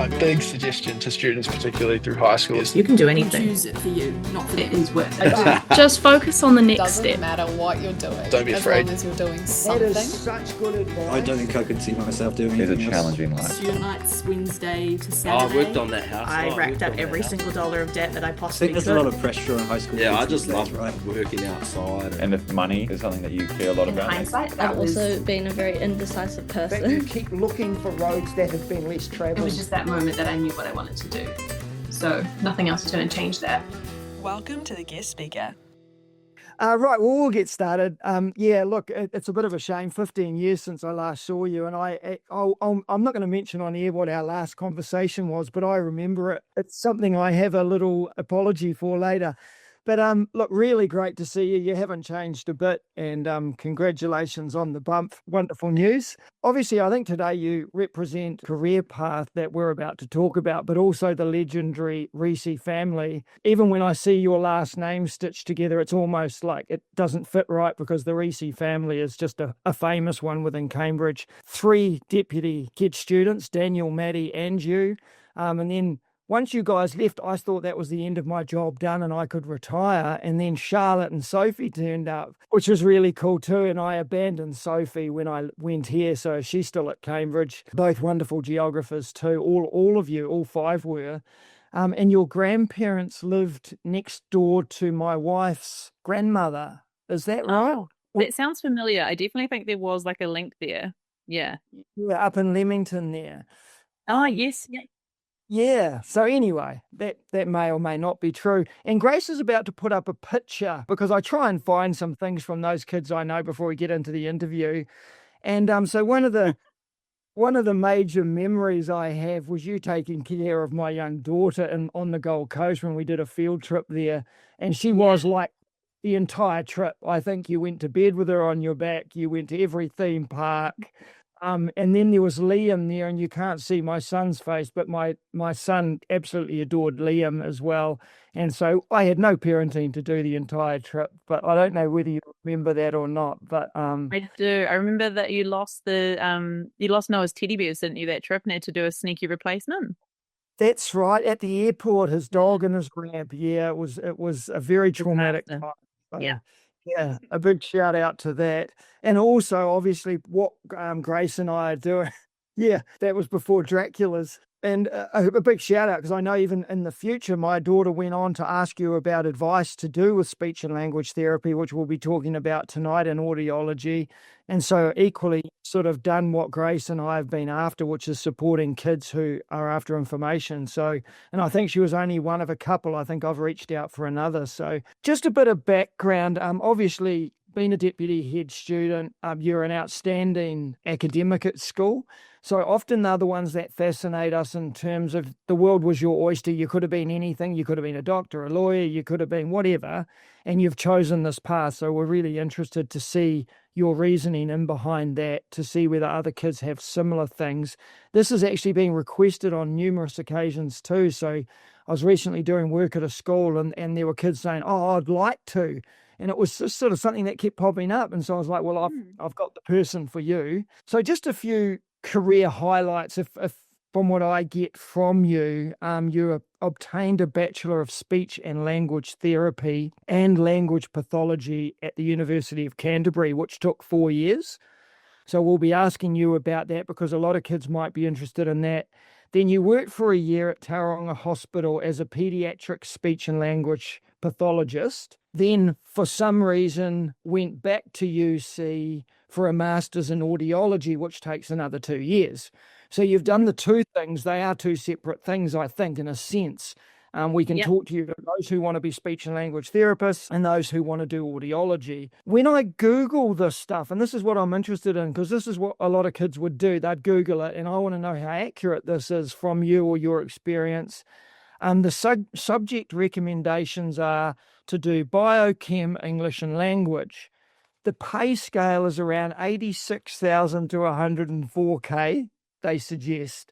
My big suggestion to students, particularly through high school, is you can do anything. Choose it for you, not for it is worth it. Just focus on the next Doesn't step. matter what you're doing. Don't be afraid. As long as you're doing something. That is such good advice. I don't think I could see myself doing anything It's a challenging life. Student nights, Wednesday to Saturday. I worked on that house. I racked up every single dollar of debt that I I possibly think could. there's a lot of pressure on high school. Yeah, I kids just these days, love working outside. And if money is something that you care a lot In about. hindsight, I've also been a very indecisive But you person. keep looking for roads that have been less It travelled. was just that moment that I knew what I wanted to do. So nothing else is going to change that. Welcome to the guest speaker. Right, well, we'll get started. Yeah, look, it's a bit of a shame. 15 years since I last saw you, and I'm not going to mention on air what our last conversation was, but I remember it. It's something I have a little apology for later. But look, really great to see you. You haven't changed a bit, and congratulations on the bump. Wonderful news. Obviously, I think today you represent a career path that we're about to talk about, but also the legendary Reese family. Even when I see your last name stitched together, it's almost like it doesn't fit right because the Reese family is just a famous one within Cambridge. 3 deputy kid students, Daniel, Maddie, and you. And then once you guys left, I thought that was the end of my job done and I could retire. And then Charlotte and Sophie turned up, which was really cool too. And I abandoned Sophie when I went here. So she's still at Cambridge. Both wonderful geographers too. All of you, all 5 were. And your grandparents lived next door to my wife's grandmother. Is that right? Oh, that sounds familiar. I definitely think there was like a link there. Yeah. Yeah, up in Leamington there. Oh, yes. Yeah. Yeah. So anyway, that may or may not be true. And Grace is about to put up a picture because I try and find some things from those kids I know before we get into the interview. And so one of the major memories I have was you taking care of my young daughter on the Gold Coast when we did a field trip there. And she was like the entire trip. I think you went to bed with her on your back. You went to every theme park. And then there was Liam there, and you can't see my son's face, but my son absolutely adored Liam as well. And so I had no parenting to do the entire trip, but I don't know whether you remember that or not. But I do. I remember that you lost Noah's teddy bears, didn't you, that trip, and had to do a sneaky replacement. That's right. At the airport, his dog in his ramp. Yeah, it was a very traumatic time. Yeah. Yeah, a big shout out to that. And also, obviously, what Grace and I are doing. Yeah, that was before Dracula's. And a big shout out because I know even in the future, my daughter went on to ask you about advice to do with speech and language therapy, which we'll be talking about tonight in audiology. And so equally sort of done what Grace and I have been after, which is supporting kids who are after information. So, and I think she was only one of a couple. I think I've reached out for another. So just a bit of background. Obviously, being a deputy head student, you're an outstanding academic at school. So often they're the ones that fascinate us in terms of the world was your oyster. You could have been anything. You could have been a doctor, a lawyer, you could have been whatever, and you've chosen this path. So we're really interested to see your reasoning in behind that, to see whether other kids have similar things. This is actually being requested on numerous occasions too. So I was recently doing work at a school and there were kids saying, oh, I'd like to. And it was just sort of something that kept popping up. And so I was like, well, I've got the person for you. So just a few career highlights. If from what I get from you, you obtained a Bachelor of Speech and Language Therapy and Language Pathology at the University of Canterbury, which took 4 years. So we'll be asking you about that because a lot of kids might be interested in that. Then you worked for a year at Tauranga Hospital as a pediatric speech and language pathologist. Then, for some reason, went back to UC for a master's in audiology, which takes another 2 years. So you've done the 2 things. They are 2 separate things, I think, in a sense. We can talk to you about those who want to be speech and language therapists and those who want to do audiology. When I Google this stuff, and this is what I'm interested in, because this is what a lot of kids would do, they'd Google it, and I want to know how accurate this is from you or your experience. The subject recommendations are to do biochem, English and language. The pay scale is around 86,000 to 104K, they suggest.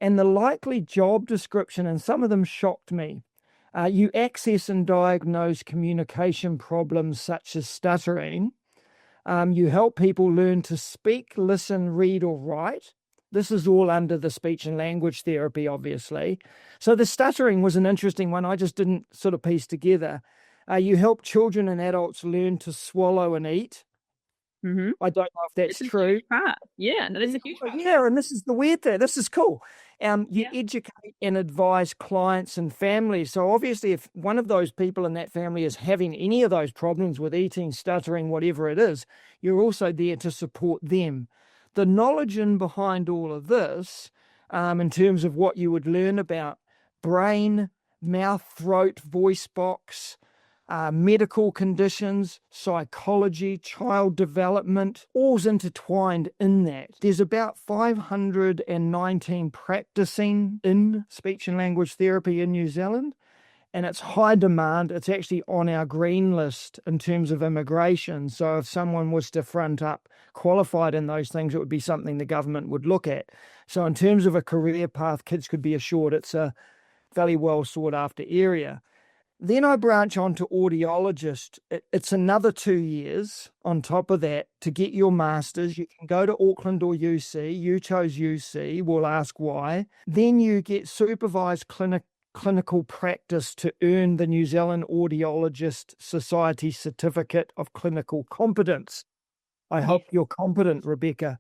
And the likely job description, and some of them shocked me, you access and diagnose communication problems such as stuttering. You help people learn to speak, listen, read or write. This is all under the speech and language therapy, obviously. So the stuttering was an interesting one. I just didn't sort of piece together. You help children and adults learn to swallow and eat. Mm-hmm. I don't know if that's It's a true. huge part. Yeah, no, there's a huge part. Yeah, and this is the weird thing. This is cool. You educate and advise clients and families. So obviously, if one of those people in that family is having any of those problems with eating, stuttering, whatever it is, you're also there to support them. The knowledge in behind all of this, in terms of what you would learn about brain, mouth, throat, voice box, medical conditions, psychology, child development, all's intertwined in that. There's about 519 practicing in speech and language therapy in New Zealand, and it's high demand. It's actually on our green list in terms of immigration. So if someone was to front up qualified in those things, it would be something the government would look at. So in terms of a career path, kids could be assured it's a fairly well sought after area. Then I branch on to audiologist. It's another 2 years on top of that to get your master's. You can go to Auckland or UC. You chose UC. We'll ask why. Then you get supervised clinical practice to earn the New Zealand Audiologist Society Certificate of Clinical Competence. I hope you're competent, Rebecca.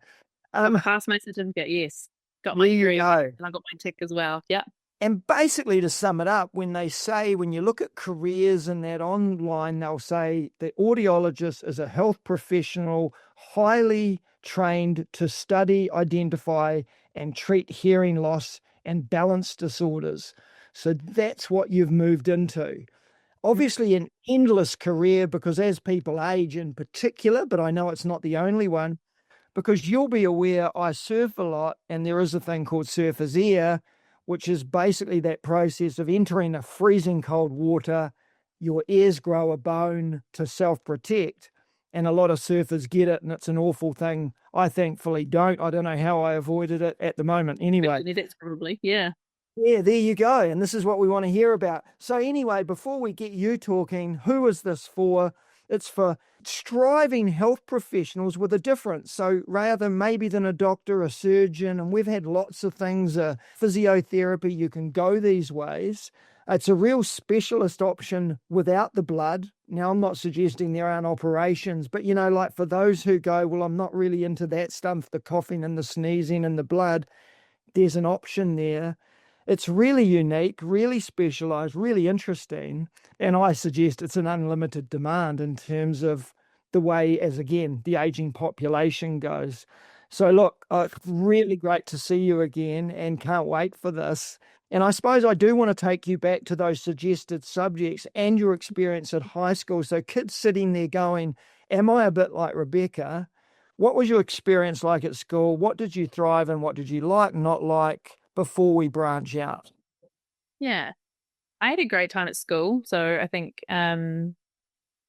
I passed my certificate, yes. Got my degree, and I got my tick as well. Yeah. And basically, to sum it up, when you look at careers and that online, they'll say the audiologist is a health professional highly trained to study, identify, and treat hearing loss and balance disorders. So that's what you've moved into. Obviously, an endless career, because as people age in particular, but I know it's not the only one, because you'll be aware I surf a lot, and there is a thing called surfer's ear, which is basically that process of entering a freezing cold water, your ears grow a bone to self-protect, and a lot of surfers get it, and it's an awful thing. I thankfully don't. I don't know how I avoided it at the moment anyway. That's probably, yeah. Yeah, there you go, and this is what we want to hear about. So anyway, before we get you talking, who is this for? It's for striving health professionals with a difference. So rather than a doctor, a surgeon, and we've had lots of things, physiotherapy, you can go these ways. It's a real specialist option without the blood. Now, I'm not suggesting there aren't operations, but, like for those who go, well, I'm not really into that stuff, the coughing and the sneezing and the blood, there's an option there. It's really unique, really specialised, really interesting, and I suggest it's an unlimited demand in terms of the way, as again, the ageing population goes. So look, really great to see you again and can't wait for this. And I suppose I do want to take you back to those suggested subjects and your experience at high school. So kids sitting there going, am I a bit like Rebecca? What was your experience like at school? What did you thrive in? What did you like, not like? Before we branch out? Yeah, I had a great time at school. So I think, I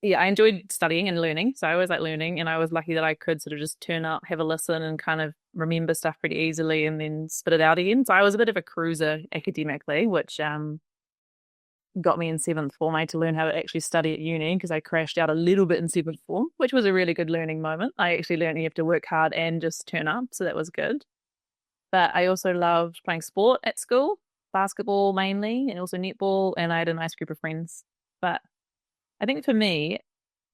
enjoyed studying and learning. So I always like learning, and I was lucky that I could sort of just turn up, have a listen, and kind of remember stuff pretty easily and then spit it out again. So I was a bit of a cruiser academically, which got me in 7th form. I had to learn how to actually study at uni because I crashed out a little bit in 7th form, which was a really good learning moment. I actually learned you have to work hard and just turn up. So that was good. But I also loved playing sport at school, basketball mainly, and also netball, and I had a nice group of friends. But I think for me,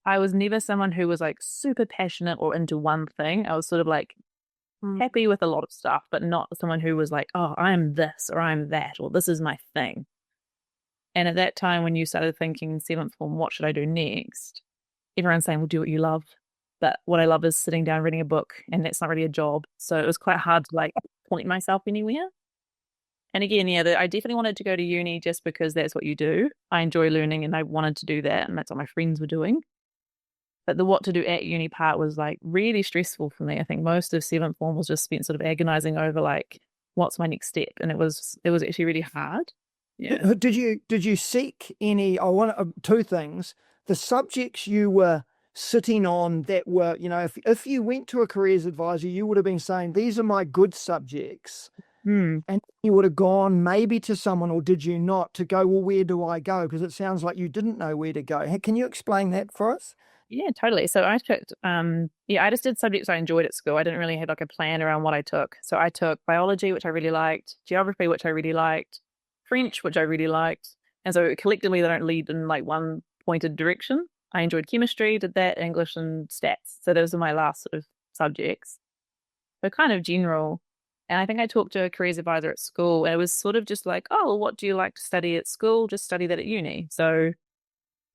I was never someone who was like super passionate or into one thing. I was sort of like happy with a lot of stuff, but not someone who was like, oh, I'm this or I'm that, or this is my thing. And at that time, when you started thinking in 7th form, what should I do next? Everyone's saying, well, do what you love. But what I love is sitting down reading a book, and that's not really a job. So it was quite hard to like point myself anywhere. And again, I definitely wanted to go to uni just because that's what you do. I enjoy learning and I wanted to do that, and that's what my friends were doing. But the what to do at uni part was like really stressful for me. I think most of 7th form was just spent sort of agonizing over like, what's my next step? And it was actually really hard. Yeah. Did you seek any, I want two things, the subjects you were sitting on that were, if you went to a careers advisor, you would have been saying, these are my good subjects. And you would have gone maybe to someone, or did you not, to go, well, where do I go? Because it sounds like you didn't know where to go. Can you explain that for us? Yeah, totally. So I took, I just did subjects I enjoyed at school. I didn't really have like a plan around what I took. So I took biology, which I really liked, geography, which I really liked, French, which I really liked. And so collectively, they don't lead in like one pointed direction. I enjoyed chemistry, did that, English and stats. So those are my last sort of subjects. So kind of general. And I think I talked to a careers advisor at school, and it was sort of just like, oh, well, what do you like to study at school? Just study that at uni. So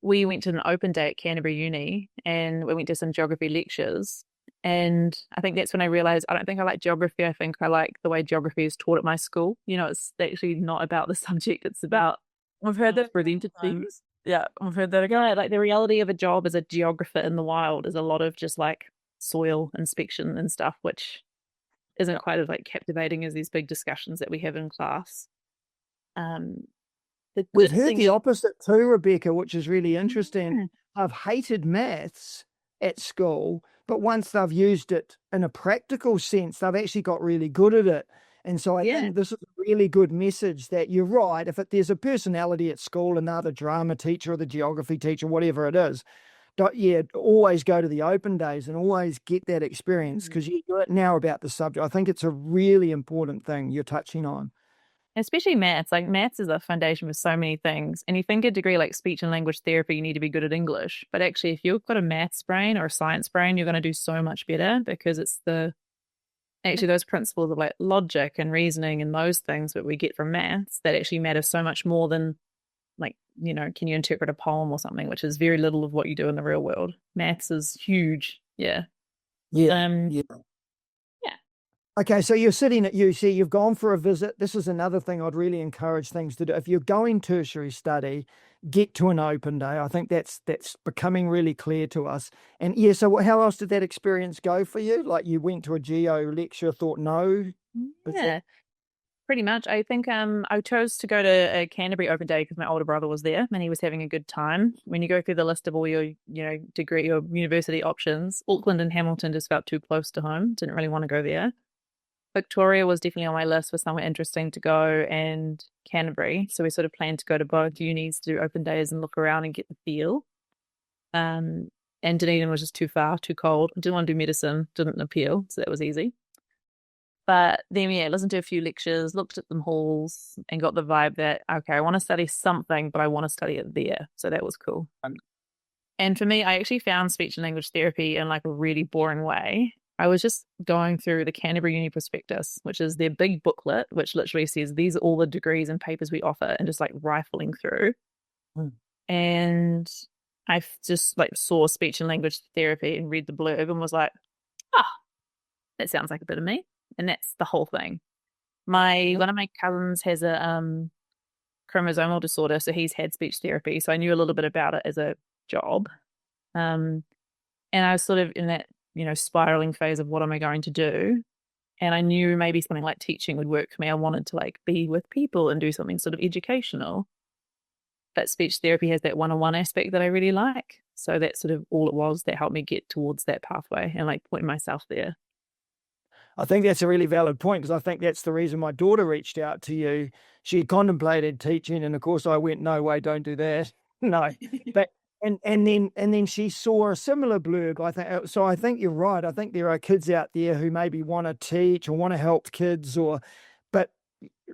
we went to an open day at Canterbury Uni, and we went to some geography lectures. And I think that's when I realized I don't think I like geography. I think I like the way geography is taught at my school. You know, it's actually not about the subject. It's about, I've heard that presented things. Yeah, I've heard that again. Like the reality of a job as a geographer in the wild is a lot of just like soil inspection and stuff, which isn't quite as like captivating as these big discussions that we have in class. We've heard the opposite too, Rebecca, which is really interesting. I've hated maths at school, but once they've used it in a practical sense, they've actually got really good at it. And so I think this is a really good message that you're right. If there's a personality at school and they're the drama teacher or the geography teacher, whatever it is, always go to the open days and always get that experience, because you do it now about the subject. I think it's a really important thing you're touching on. Especially maths. Like maths is a foundation for so many things. And you think a degree like speech and language therapy, you need to be good at English. But actually, if you've got a maths brain or a science brain, you're going to do so much better, because it's those principles of like logic and reasoning and those things that we get from maths that actually matter so much more than like, you know, can you interpret a poem or something, which is very little of what you do in the real world. Maths is huge. Yeah. Okay, so you're sitting at UC, you've gone for a visit. This is another thing I'd really encourage things to do. If you're going tertiary study, get to an open day. I think that's becoming really clear to us. And yeah, so how else did that experience go for you? Like you went to a geo lecture, thought no? Yeah, pretty much. I think I chose to go to a Canterbury open day because my older brother was there and he was having a good time. When you go through the list of all your, degree or university options, Auckland and Hamilton just felt too close to home. Didn't really want to go there. Victoria was definitely on my list for somewhere interesting to go, and Canterbury. So we sort of planned to go to both unis to do open days and look around and get the feel. And Dunedin was just too far, too cold. I didn't want to do medicine, didn't appeal, so that was easy. But then, listened to a few lectures, looked at some halls, and got the vibe that, okay, I want to study something, but I want to study it there. So that was cool. And for me, I actually found speech and language therapy in like a really boring way. I was just going through the Canterbury Uni prospectus, which is their big booklet, which literally says these are all the degrees and papers we offer, and just like rifling through. And I just like saw speech and language therapy and read the blurb and was like, that sounds like a bit of me. And that's the whole thing. One of my cousins has a chromosomal disorder, so he's had speech therapy. So I knew a little bit about it as a job. And I was sort of in that, spiraling phase of what am I going to do? And I knew maybe something like teaching would work for me. I wanted to like be with people and do something sort of educational. But speech therapy has that one-on-one aspect that I really like. So that's sort of all it was that helped me get towards that pathway and like point myself there. I think that's a really valid point, because I think that's the reason my daughter reached out to you. She contemplated teaching, and of course I went, no way, don't do that. No. But and then she saw a similar blurb. I think you're right. I think there are kids out there who maybe want to teach or want to help kids, but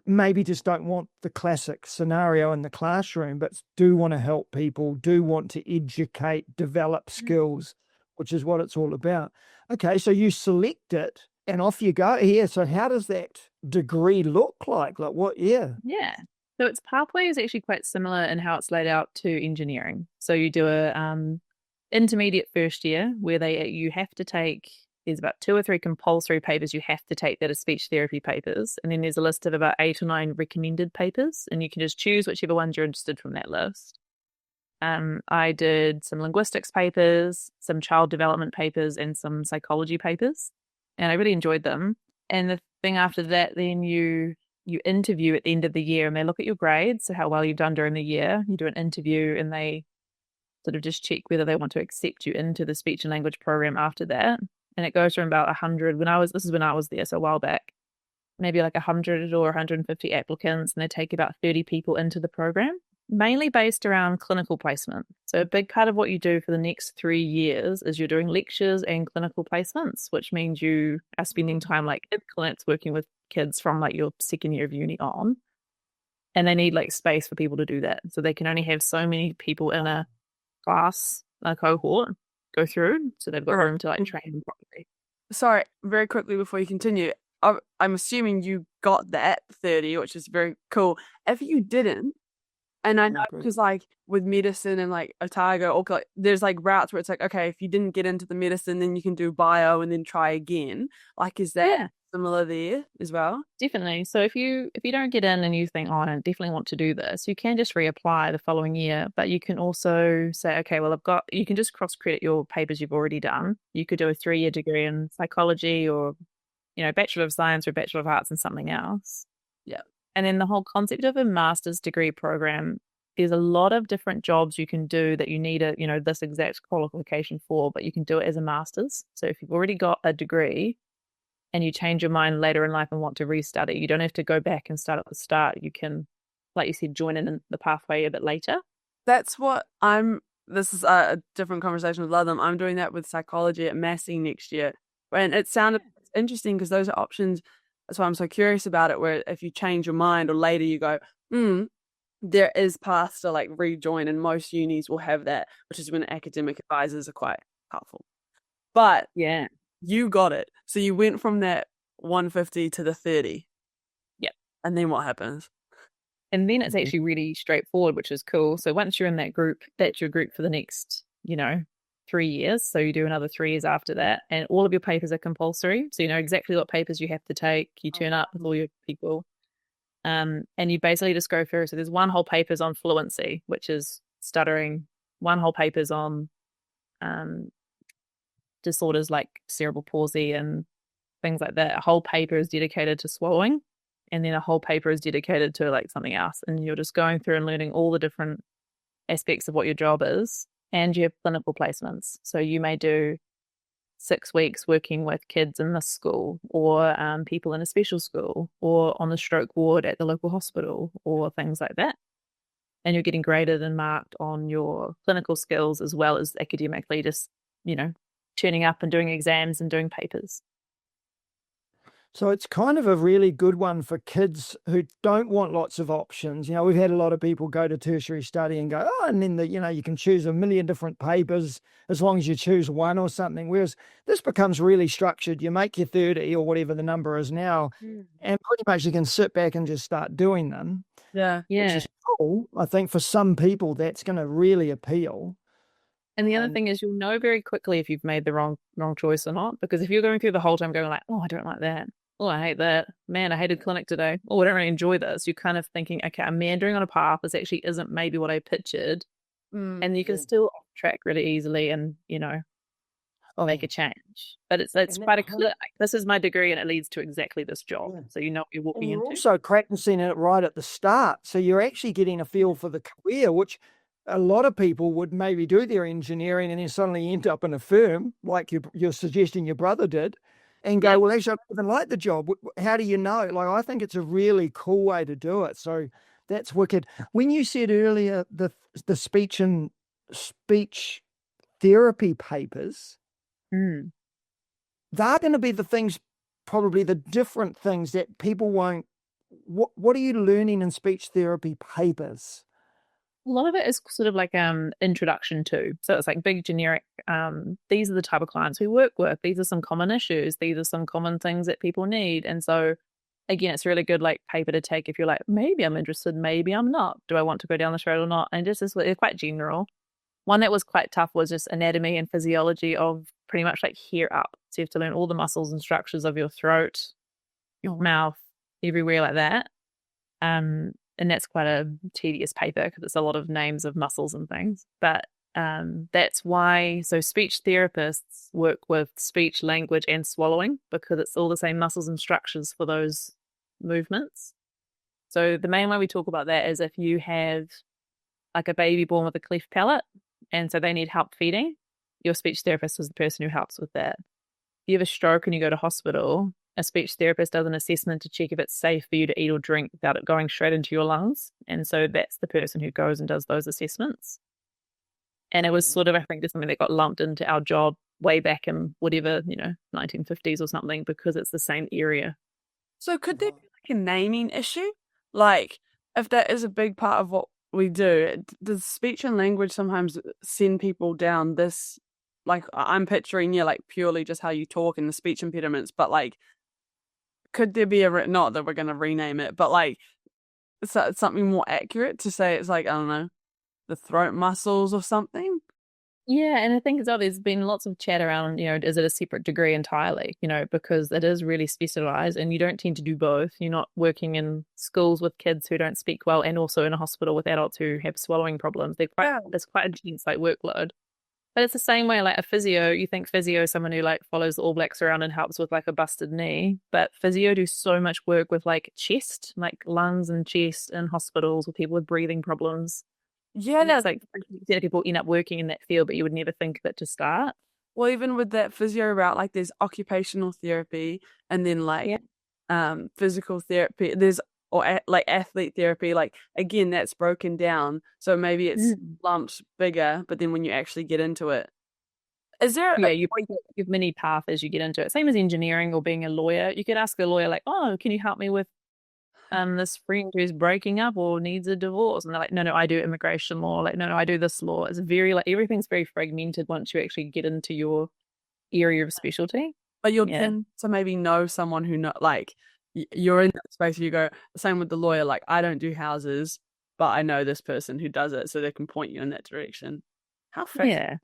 maybe just don't want the classic scenario in the classroom, but do want to help people, do want to educate, develop skills, which is what it's all about. Okay, so you select it and off you go. Yeah, so how does that degree look like? Like what? Yeah. So its pathway is actually quite similar in how it's laid out to engineering. So you do a intermediate first year where you have to take, there's about 2 or 3 compulsory papers you have to take that are speech therapy papers. And then there's a list of about 8 or 9 recommended papers, and you can just choose whichever ones you're interested from that list. I did some linguistics papers, some child development papers, and some psychology papers. And I really enjoyed them. And the thing after that, then you interview at the end of the year, and they look at your grades, so how well you've done during the year. You do an interview, and they sort of just check whether they want to accept you into the speech and language program after that. And it goes from about 100 this is when I was there, so a while back, maybe like 100 or 150 applicants, and they take about 30 people into the program. mainly based around clinical placement. So a big part of what you do for the next 3 years is you're doing lectures and clinical placements, which means you are spending time like in clinics working with kids from like your second year of uni on. And they need like space for people to do that. So they can only have so many people in a class, a cohort go through. So they've got room to like train them properly. Sorry, very quickly before you continue, I'm assuming you got that 30, which is very cool. If you didn't, and I know because like with medicine and like Otago, or like there's like routes where it's like, okay, if you didn't get into the medicine, then you can do bio and then try again. Like, is that similar there as well? Definitely. So if you don't get in and you think, oh, I don't definitely want to do this, you can just reapply the following year. But you can also say, okay, well, you can just cross credit your papers you've already done. You could do a 3-year degree in psychology or, Bachelor of Science or Bachelor of Arts in something else. Yeah. And then the whole concept of a master's degree program, there's a lot of different jobs you can do that you need this exact qualification for, but you can do it as a master's. So if you've already got a degree and you change your mind later in life and want to restudy, you don't have to go back and start at the start. You can, like you said, join in the pathway a bit later. That's what this is a different conversation with them. I'm doing that with psychology at Massey next year. And it sounded interesting because those are options. That's why I'm so curious about it, where if you change your mind or later you go, there is paths to like rejoin, and most unis will have that, which is when academic advisors are quite helpful. But yeah, you got it. So you went from that 150 to the 30. Yep. And then what happens? And then it's actually really straightforward, which is cool. So once you're in that group, that's your group for the next, 3 years. So you do another 3 years after that. And all of your papers are compulsory. So you know exactly what papers you have to take. You turn up with all your people. And you basically just go through. So there's one whole paper's on fluency, which is stuttering. One whole paper's on disorders like cerebral palsy and things like that. A whole paper is dedicated to swallowing. And then a whole paper is dedicated to like something else. And you're just going through and learning all the different aspects of what your job is. And you have clinical placements. So you may do 6 weeks working with kids in this school, or people in a special school, or on the stroke ward at the local hospital, or things like that. And you're getting graded and marked on your clinical skills as well as academically, just, turning up and doing exams and doing papers. So it's kind of a really good one for kids who don't want lots of options. We've had a lot of people go to tertiary study and go, and then you can choose a million different papers as long as you choose one or something. Whereas this becomes really structured. You make your 30 or whatever the number is now, and pretty much you can sit back and just start doing them. Yeah. Which is cool. I think for some people that's going to really appeal. And the other thing is you'll know very quickly if you've made the wrong choice or not, because if you're going through the whole time going like, oh, I don't like that. Oh, I hate that. Man, I hated clinic today. Oh, I don't really enjoy this. You're kind of thinking, okay, I'm meandering on a path. This actually isn't maybe what I pictured. And you can still off track really easily and, make a change. But it's quite a clear, this is my degree and it leads to exactly this job. Yeah. So you know what you're walking into. You're also practicing it right at the start. So you're actually getting a feel for the career, which a lot of people would maybe do their engineering and then suddenly end up in a firm like you're suggesting your brother did. And go, well, actually, I don't even like the job. How do you know? Like, I think it's a really cool way to do it. So that's wicked. When you said earlier the speech and speech therapy papers, they're going to be the things, probably the different things that people won't. What are you learning in speech therapy papers? A lot of it is sort of like introduction to. So it's like big generic, these are the type of clients we work with. These are some common issues. These are some common things that people need. And so, again, it's really good like paper to take if you're like, maybe I'm interested, maybe I'm not. Do I want to go down this road or not? And just they're quite general. One that was quite tough was just anatomy and physiology of pretty much like here up. So you have to learn all the muscles and structures of your throat, your mouth, everywhere like that. And that's quite a tedious paper because it's a lot of names of muscles and things. But that's why, so speech therapists work with speech, language, and swallowing because it's all the same muscles and structures for those movements. So the main way we talk about that is if you have like a baby born with a cleft palate and so they need help feeding, your speech therapist is the person who helps with that. If you have a stroke and you go to hospital a speech therapist does an assessment to check if it's safe for you to eat or drink without it going straight into your lungs. And so that's the person who goes and does those assessments. And it was sort of, I think, just something that got lumped into our job way back in whatever, 1950s or something, because it's the same area. So could there be like a naming issue? Like, if that is a big part of what we do, does speech and language sometimes send people down this, like, I'm picturing, like purely just how you talk and the speech impediments, but like, could there be not that we're going to rename it, but like, something more accurate to say it's like, I don't know, the throat muscles or something? Yeah, and I think as well, there's been lots of chat around, is it a separate degree entirely, because it is really specialized and you don't tend to do both. You're not working in schools with kids who don't speak well and also in a hospital with adults who have swallowing problems. It's quite a intense workload. But it's the same way, like a physio, you think physio is someone who like follows the All Blacks around and helps with like a busted knee. But physio do so much work with like chest, like lungs and chest in hospitals with people with breathing problems. Yeah, that's like people end up working in that field, but you would never think of it to start. Well, even with that physio route, like there's occupational therapy and then like physical therapy. There's like athlete therapy. Like again, that's broken down. So maybe it's lumped bigger, but then when you actually get into it, is there? You have many paths as you get into it. Same as engineering or being a lawyer. You could ask a lawyer like, "Oh, can you help me with this friend who's breaking up or needs a divorce?" And they're like, no, I do immigration law. Like, no, I do this law. It's very like everything's very fragmented once you actually get into your area of specialty. But you'll tend to maybe know someone who like you're in that space. You go same with the lawyer. Like, I don't do houses, but I know this person who does it, so they can point you in that direction. How fascinating.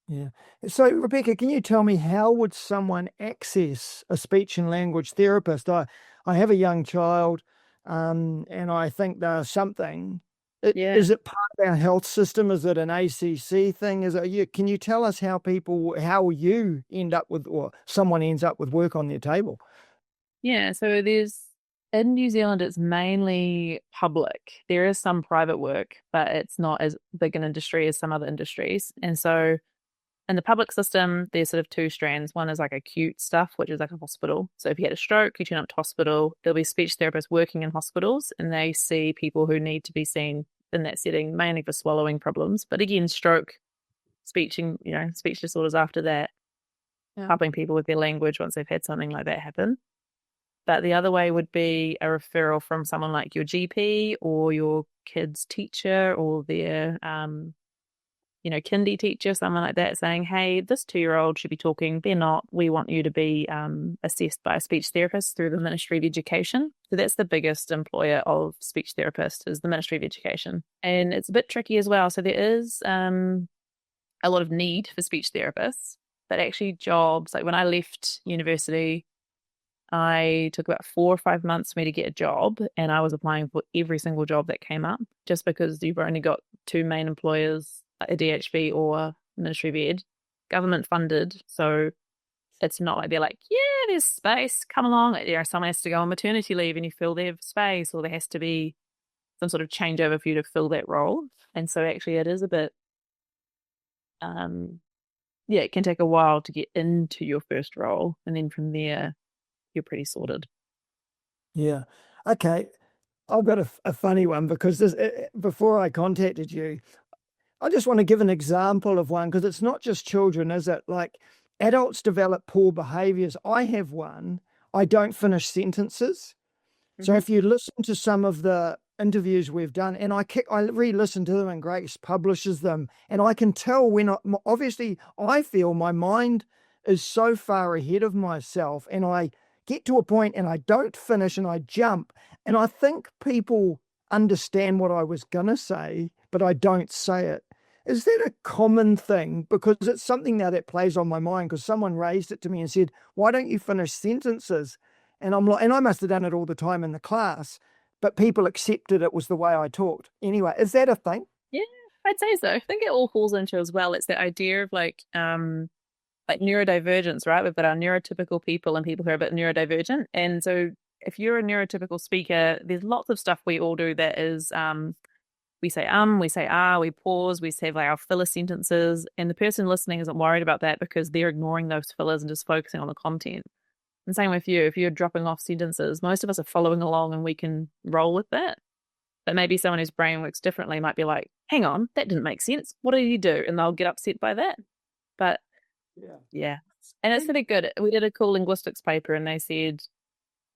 Yeah. So, Rebecca, can you tell me how would someone access a speech and language therapist? I have a young child, and I think there's something. Is it part of our health system? Is it an ACC thing? Is it Can you tell us how you end up with, or someone ends up with work on their table? Yeah. So in New Zealand, it's mainly public. There is some private work, but it's not as big an industry as some other industries. And so in the public system, there's sort of two strands. One is like acute stuff, which is like a hospital. So if you had a stroke, you turn up to hospital, there'll be speech therapists working in hospitals and they see people who need to be seen in that setting, mainly for swallowing problems. But again, stroke, speech disorders after that, helping people with their language once they've had something like that happen. But the other way would be a referral from someone like your GP or your kid's teacher or their kindy teacher, someone like that, saying, hey, this 2-year-old should be talking. They're not. We want you to be assessed by a speech therapist through the Ministry of Education. So that's the biggest employer of speech therapists, is the Ministry of Education. And it's a bit tricky as well. So there is a lot of need for speech therapists, but actually jobs, like when I left university, I took about 4 or 5 months for me to get a job, and I was applying for every single job that came up, just because you've only got two main employers, a DHB or Ministry of Ed, government funded. So it's not like they're like, yeah, there's space, come along. Someone has to go on maternity leave and you fill their space, or there has to be some sort of changeover for you to fill that role. And so actually it is a bit, it can take a while to get into your first role. And then from there, you're pretty sorted. Yeah. Okay. I've got a funny one, because before I contacted you, I just want to give an example of one, because it's not just children, is it? Like, adults develop poor behaviors. I have one. I don't finish sentences. Mm-hmm. So if you listen to some of the interviews we've done, and I re-listen to them, and Grace publishes them, and I can tell when obviously I feel my mind is so far ahead of myself, and I get to a point and I don't finish and I jump, and I think people understand what I was going to say, but I don't say it. Is that a common thing? Because it's something now that plays on my mind, because someone raised it to me and said, why don't you finish sentences? And I'm like, and I must have done it all the time in the class, but people accepted it was the way I talked. Anyway, is that a thing? Yeah, I'd say so. I think it all falls into as well. It's the idea of like neurodivergence, right? We've got our neurotypical people and people who are a bit neurodivergent. And so if you're a neurotypical speaker, there's lots of stuff we all do that is, we say we say we pause, we say like our filler sentences, and the person listening isn't worried about that because they're ignoring those fillers and just focusing on the content. And same with you. If you're dropping off sentences, most of us are following along and we can roll with that. But maybe someone whose brain works differently might be like, hang on, that didn't make sense. What did you do? And they'll get upset by that. But yeah. And it's really good. We did a cool linguistics paper and they said,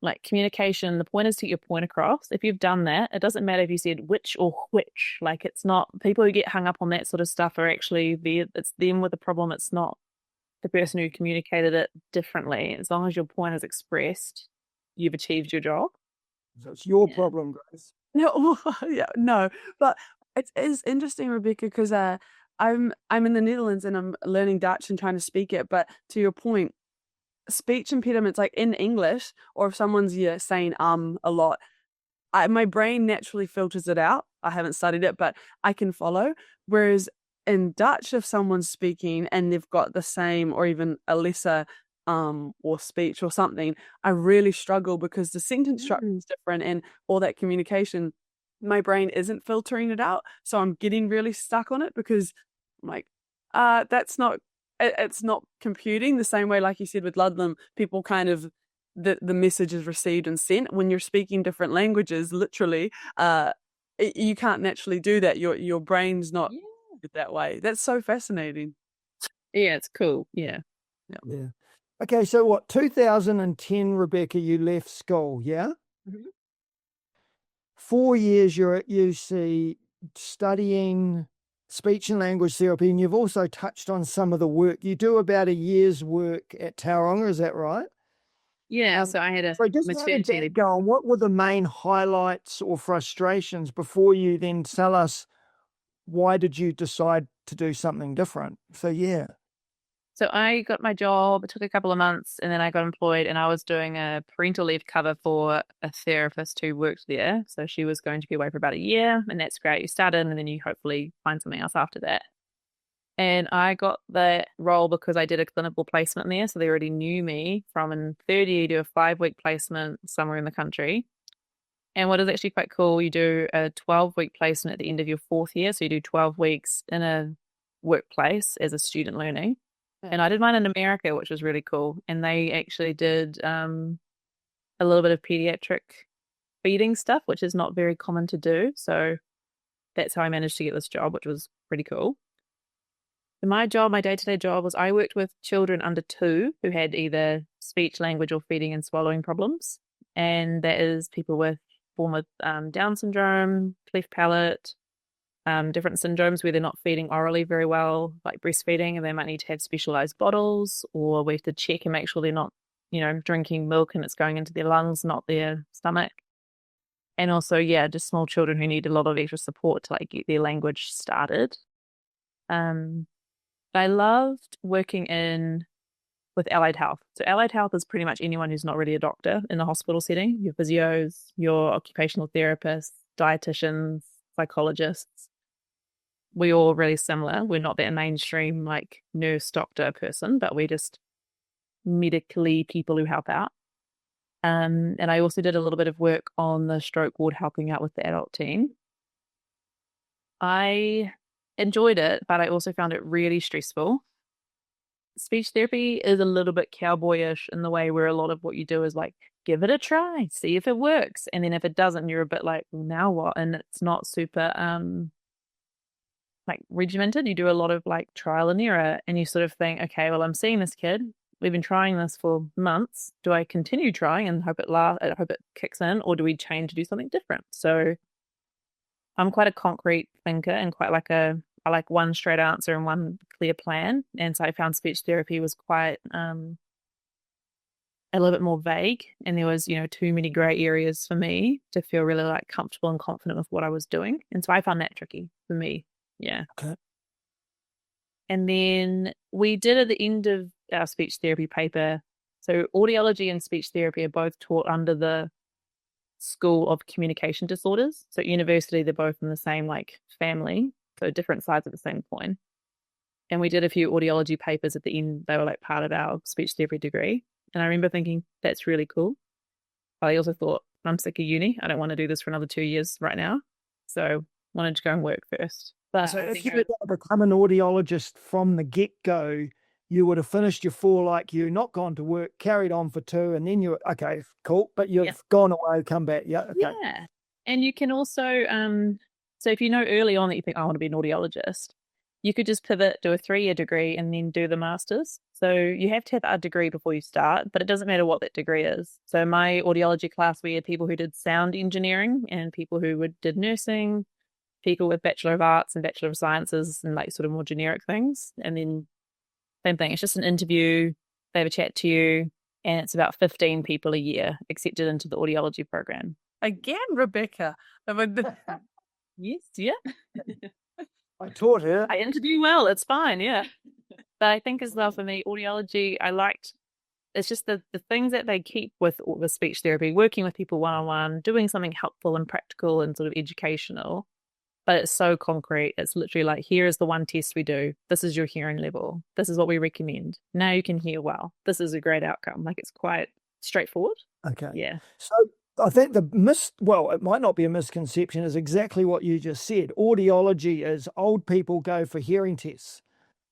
like, communication, the point is to get your point across. If you've done that, it doesn't matter if you said which or which. Like, it's not, people who get hung up on that sort of stuff are actually there. It's them with the problem. It's not the person who communicated it differently. As long as your point is expressed, you've achieved your job. So it's your problem, Grace. No, yeah, no, but it is interesting, Rebecca, because I'm in the Netherlands and I'm learning Dutch and trying to speak it. But to your point, speech impediments, like in English, or if someone's saying a lot, my brain naturally filters it out. I haven't studied it, but I can follow. Whereas in Dutch, if someone's speaking and they've got the same or even a lesser or speech or something, I really struggle because the sentence structure is different and all that communication, my brain isn't filtering it out. So I'm getting really stuck on it because I'm like, that's not, it's not computing the same way, like you said with Ludlam, people kind of, the message is received and sent. When you're speaking different languages, literally, you can't naturally do that. Your brain's not that way. That's so fascinating. Yeah, it's cool. Yeah. Okay, so what, 2010, Rebecca, you left school, yeah? Mhm. 4 years you're at UC studying speech and language therapy, and you've also touched on some of the work. You do about a year's work at Tauranga, is that right? Yeah, so I had a So just how did maternity that leave. go on? What were the main highlights or frustrations before you then tell us why did you decide to do something different? So yeah. So I got my job, it took a couple of months, and then I got employed and I was doing a parental leave cover for a therapist who worked there. So she was going to be away for about a year, and that's great. You start in and then you hopefully find something else after that. And I got that role because I did a clinical placement there. So they already knew me from in third year, you do a 5-week placement somewhere in the country. And what is actually quite cool, you do a 12-week placement at the end of your 4th year. So you do 12 weeks in a workplace as a student learning. And I did mine in America, which was really cool. And they actually did a little bit of pediatric feeding stuff, which is not very common to do. So that's how I managed to get this job, which was pretty cool. And my job, my day-to-day job was I worked with children under 2 who had either speech, language, or feeding and swallowing problems. And that is people born with Down syndrome, cleft palate, different syndromes where they're not feeding orally very well, like breastfeeding, and they might need to have specialized bottles, or we have to check and make sure they're not, drinking milk and it's going into their lungs, not their stomach. And also, just small children who need a lot of extra support to get their language started. I loved working with allied health. So allied health is pretty much anyone who's not really a doctor in the hospital setting. Your physios, your occupational therapists, dietitians, psychologists. We're all really similar. We're not that mainstream nurse doctor person, but we're just medically people who help out. And I also did a little bit of work on the stroke ward, helping out with the adult team. I enjoyed it, but I also found it really stressful. Speech therapy is a little bit cowboyish in the way where a lot of what you do is give it a try, see if it works. And then if it doesn't, you're a bit well, now what? And it's not super regimented. You do a lot of trial and error, and you sort of think, okay, well, I'm seeing this kid. We've been trying this for months. Do I continue trying and hope it kicks in, or do we change to do something different? So I'm quite a concrete thinker and quite I like one straight answer and one clear plan. And so I found speech therapy was quite a little bit more vague, and there was, too many gray areas for me to feel really comfortable and confident with what I was doing. And so I found that tricky for me. Yeah. Okay. And then we did at the end of our speech therapy paper. So audiology and speech therapy are both taught under the School of Communication Disorders. So at university, they're both in the same family, so different sides of the same coin. And we did a few audiology papers at the end. They were part of our speech therapy degree. And I remember thinking, that's really cool. But I also thought, I'm sick of uni. I don't want to do this for another 2 years right now. So wanted to go and work first. But So if you were going to become an audiologist from the get-go, you would have finished your 4 like you, not gone to work, carried on for 2, and then you're okay, cool. But you've gone away, come back. Yeah, okay. Yeah. And you can also, so if you know early on that you think, I want to be an audiologist, you could just pivot, do a 3-year degree, and then do the master's. So you have to have a degree before you start, but it doesn't matter what that degree is. So my audiology class, we had people who did sound engineering and people who did nursing, people with Bachelor of Arts and Bachelor of Sciences and like sort of more generic things. And then same thing, it's just an interview, they have a chat to you, and it's about 15 people a year accepted into the audiology program. Again, Rebecca. Yes, yeah. I taught her. I interview well, it's fine, yeah. But I think as well for me, audiology, I liked, it's just the things that they keep with speech therapy, working with people one-on-one, doing something helpful and practical and sort of educational, but it's so concrete. It's literally like, here is the one test we do. This is your hearing level. This is what we recommend. Now you can hear well. This is a great outcome. Like, it's quite straightforward. Okay. Yeah. So I think it might not be a misconception, is exactly what you just said. Audiology is old people go for hearing tests,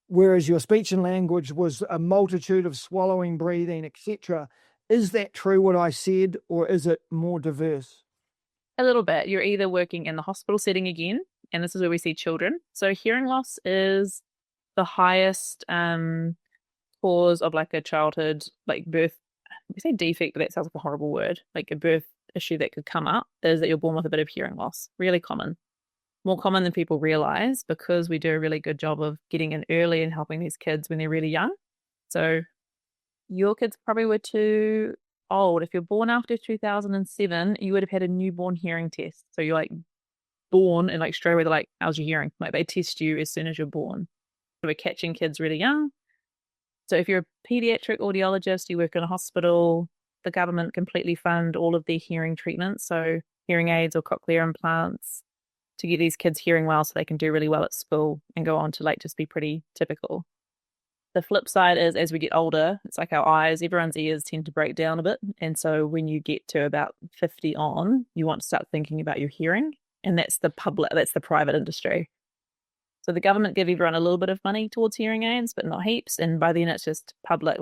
whereas your speech and language was a multitude of swallowing, breathing, etc. Is that true what I said, or is it more diverse? A little bit. You're either working in the hospital setting again, and this is where we see children. So hearing loss is the highest cause of like a childhood, like birth, we say defect, but that sounds like a horrible word, like a birth issue that could come up, is that you're born with a bit of hearing loss. Really common. More common than people realize, because we do a really good job of getting in early and helping these kids when they're really young. So your kids probably were too old. If you're born after 2007, you would have had a newborn hearing test. So you're like born and like straight away they're like, how's your hearing? Like they test you as soon as you're born. So we're catching kids really young. So if you're a pediatric audiologist, you work in a hospital, the government completely fund all of their hearing treatments. So hearing aids or cochlear implants to get these kids hearing well so they can do really well at school and go on to like just be pretty typical. The flip side is, as we get older, it's like our eyes, everyone's ears tend to break down a bit. And so when you get to about 50 on, you want to start thinking about your hearing. And that's the private industry. So the government give everyone a little bit of money towards hearing aids, but not heaps. And by then it's just public,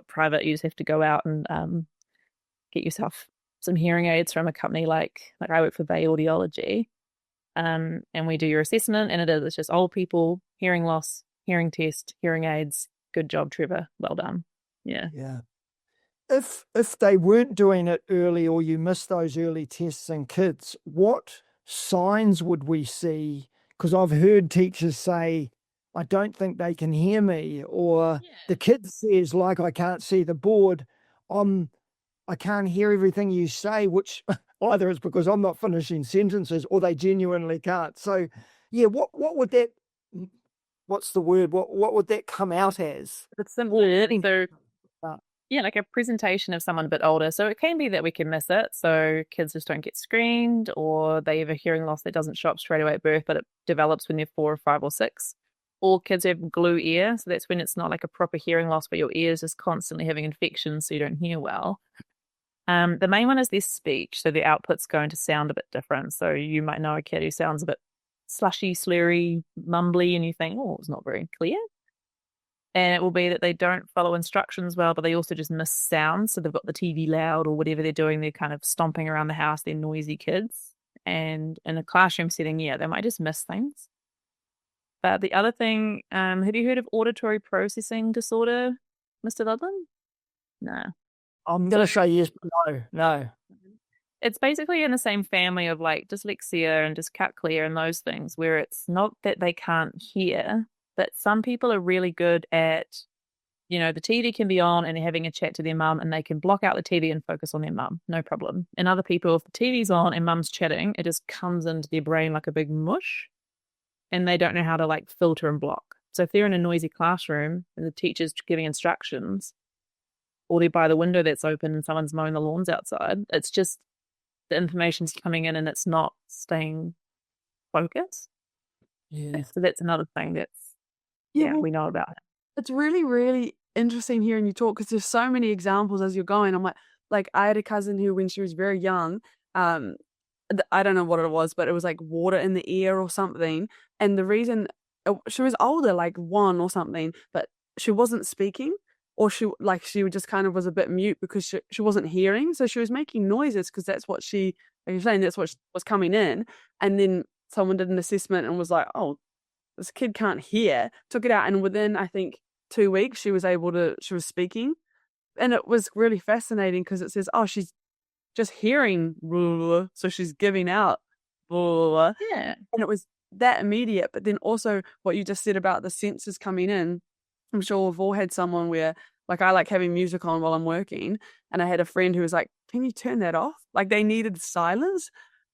private, you just have to go out and get yourself some hearing aids from a company like I work for Audiology. And we do your assessment, and it's just old people, hearing loss, hearing test, hearing aids. Good job, Trevor. Well done. Yeah. Yeah. If they weren't doing it early, or you missed those early tests in kids, what signs would we see? Because I've heard teachers say, I don't think they can hear me, or the kid says, like, I can't see the board. I can't hear everything you say, which either is because I'm not finishing sentences or they genuinely can't. So, yeah, what would that, what's the word? What would that come out as? It's simple. So, yeah, like a presentation of someone a bit older. So it can be that we can miss it. So kids just don't get screened, or they have a hearing loss that doesn't show up straight away at birth, but it develops when they're 4 or 5 or 6. All kids have glue ear. So that's when it's not like a proper hearing loss, but your ear is just constantly having infections, so you don't hear well. The main one is their speech. So the output's going to sound a bit different. So you might know a kid who sounds a bit slushy, slurry, mumbly, and you think, oh, it's not very clear. And it will be that they don't follow instructions well, but they also just miss sounds. So they've got the TV loud or whatever they're doing. They're kind of stomping around the house. They're noisy kids. And in a classroom setting, they might just miss things. But the other thing, have you heard of auditory processing disorder, Mr. Ludlam? No. I'm going to say yes, but no. It's basically in the same family of like dyslexia and dyscalculia and those things, where it's not that they can't hear, but some people are really good at, the TV can be on and they're having a chat to their mum and they can block out the TV and focus on their mum, no problem. And other people, if the TV's on and mum's chatting, it just comes into their brain like a big mush and they don't know how to like filter and block. So if they're in a noisy classroom and the teacher's giving instructions, or they're by the window that's open and someone's mowing the lawns outside, it's just the information's coming in and it's not staying focused. Yeah. So that's another thing that's, we know about it. It's really, really interesting hearing you talk, because there's so many examples as you're going. I'm like I had a cousin who, when she was very young, I don't know what it was, but it was like water in the ear or something. And the reason she was older, like 1 or something, but she wasn't speaking, or she just kind of was a bit mute because she wasn't hearing. So she was making noises because that's what she, like you're saying, that's what was coming in. And then someone did an assessment and was like, oh, this kid can't hear, took it out. And within, I think, 2 weeks, she was speaking. And it was really fascinating because it says, oh, she's just hearing, blah, blah, blah, so she's giving out, blah, blah, blah. Yeah. And it was that immediate. But then also what you just said about the senses coming in, I'm sure we've all had someone where, like, I like having music on while I'm working, and I had a friend who was like, can you turn that off? Like, they needed silence.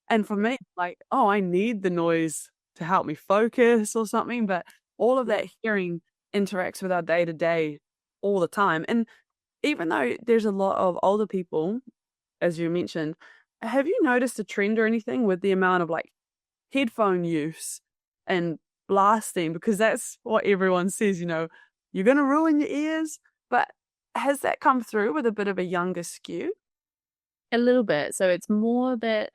And for me, like, oh, I need the noise to help me focus or something. But all of that hearing interacts with our day-to-day all the time. And even though there's a lot of older people, as you mentioned, have you noticed a trend or anything with the amount of like headphone use and blasting? Because that's what everyone says, you're going to ruin your ears. But has that come through with a bit of a younger skew? A little bit. So it's more that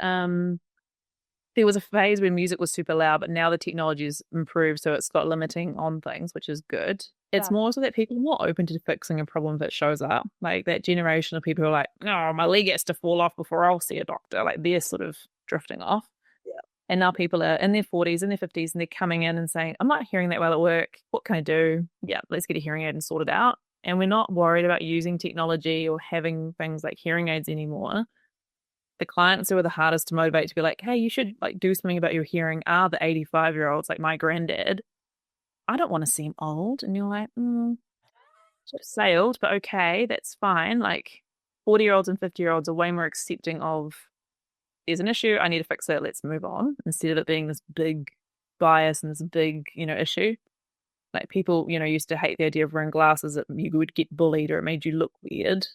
there was a phase when music was super loud, but now the technology's improved, so it's got limiting on things, which is good. It's more so that people are more open to fixing a problem that shows up. Like that generation of people who are like, oh, my leg has to fall off before I'll see a doctor. Like they're sort of drifting off. Yeah. And now people are in their 40s, in their 50s, and they're coming in and saying, I'm not hearing that well at work. What can I do? Yeah, let's get a hearing aid and sort it out. And we're not worried about using technology or having things like hearing aids anymore. The clients who are the hardest to motivate to be like, hey, you should like do something about your hearing are the 85-year-olds, like my granddad. I don't want to seem old. And you're like, just sailed, but okay, that's fine. Like 40-year-olds and 50-year-olds are way more accepting of there's an issue, I need to fix it, let's move on, instead of it being this big bias and this big, issue. Like people, used to hate the idea of wearing glasses, that you would get bullied or it made you look weird.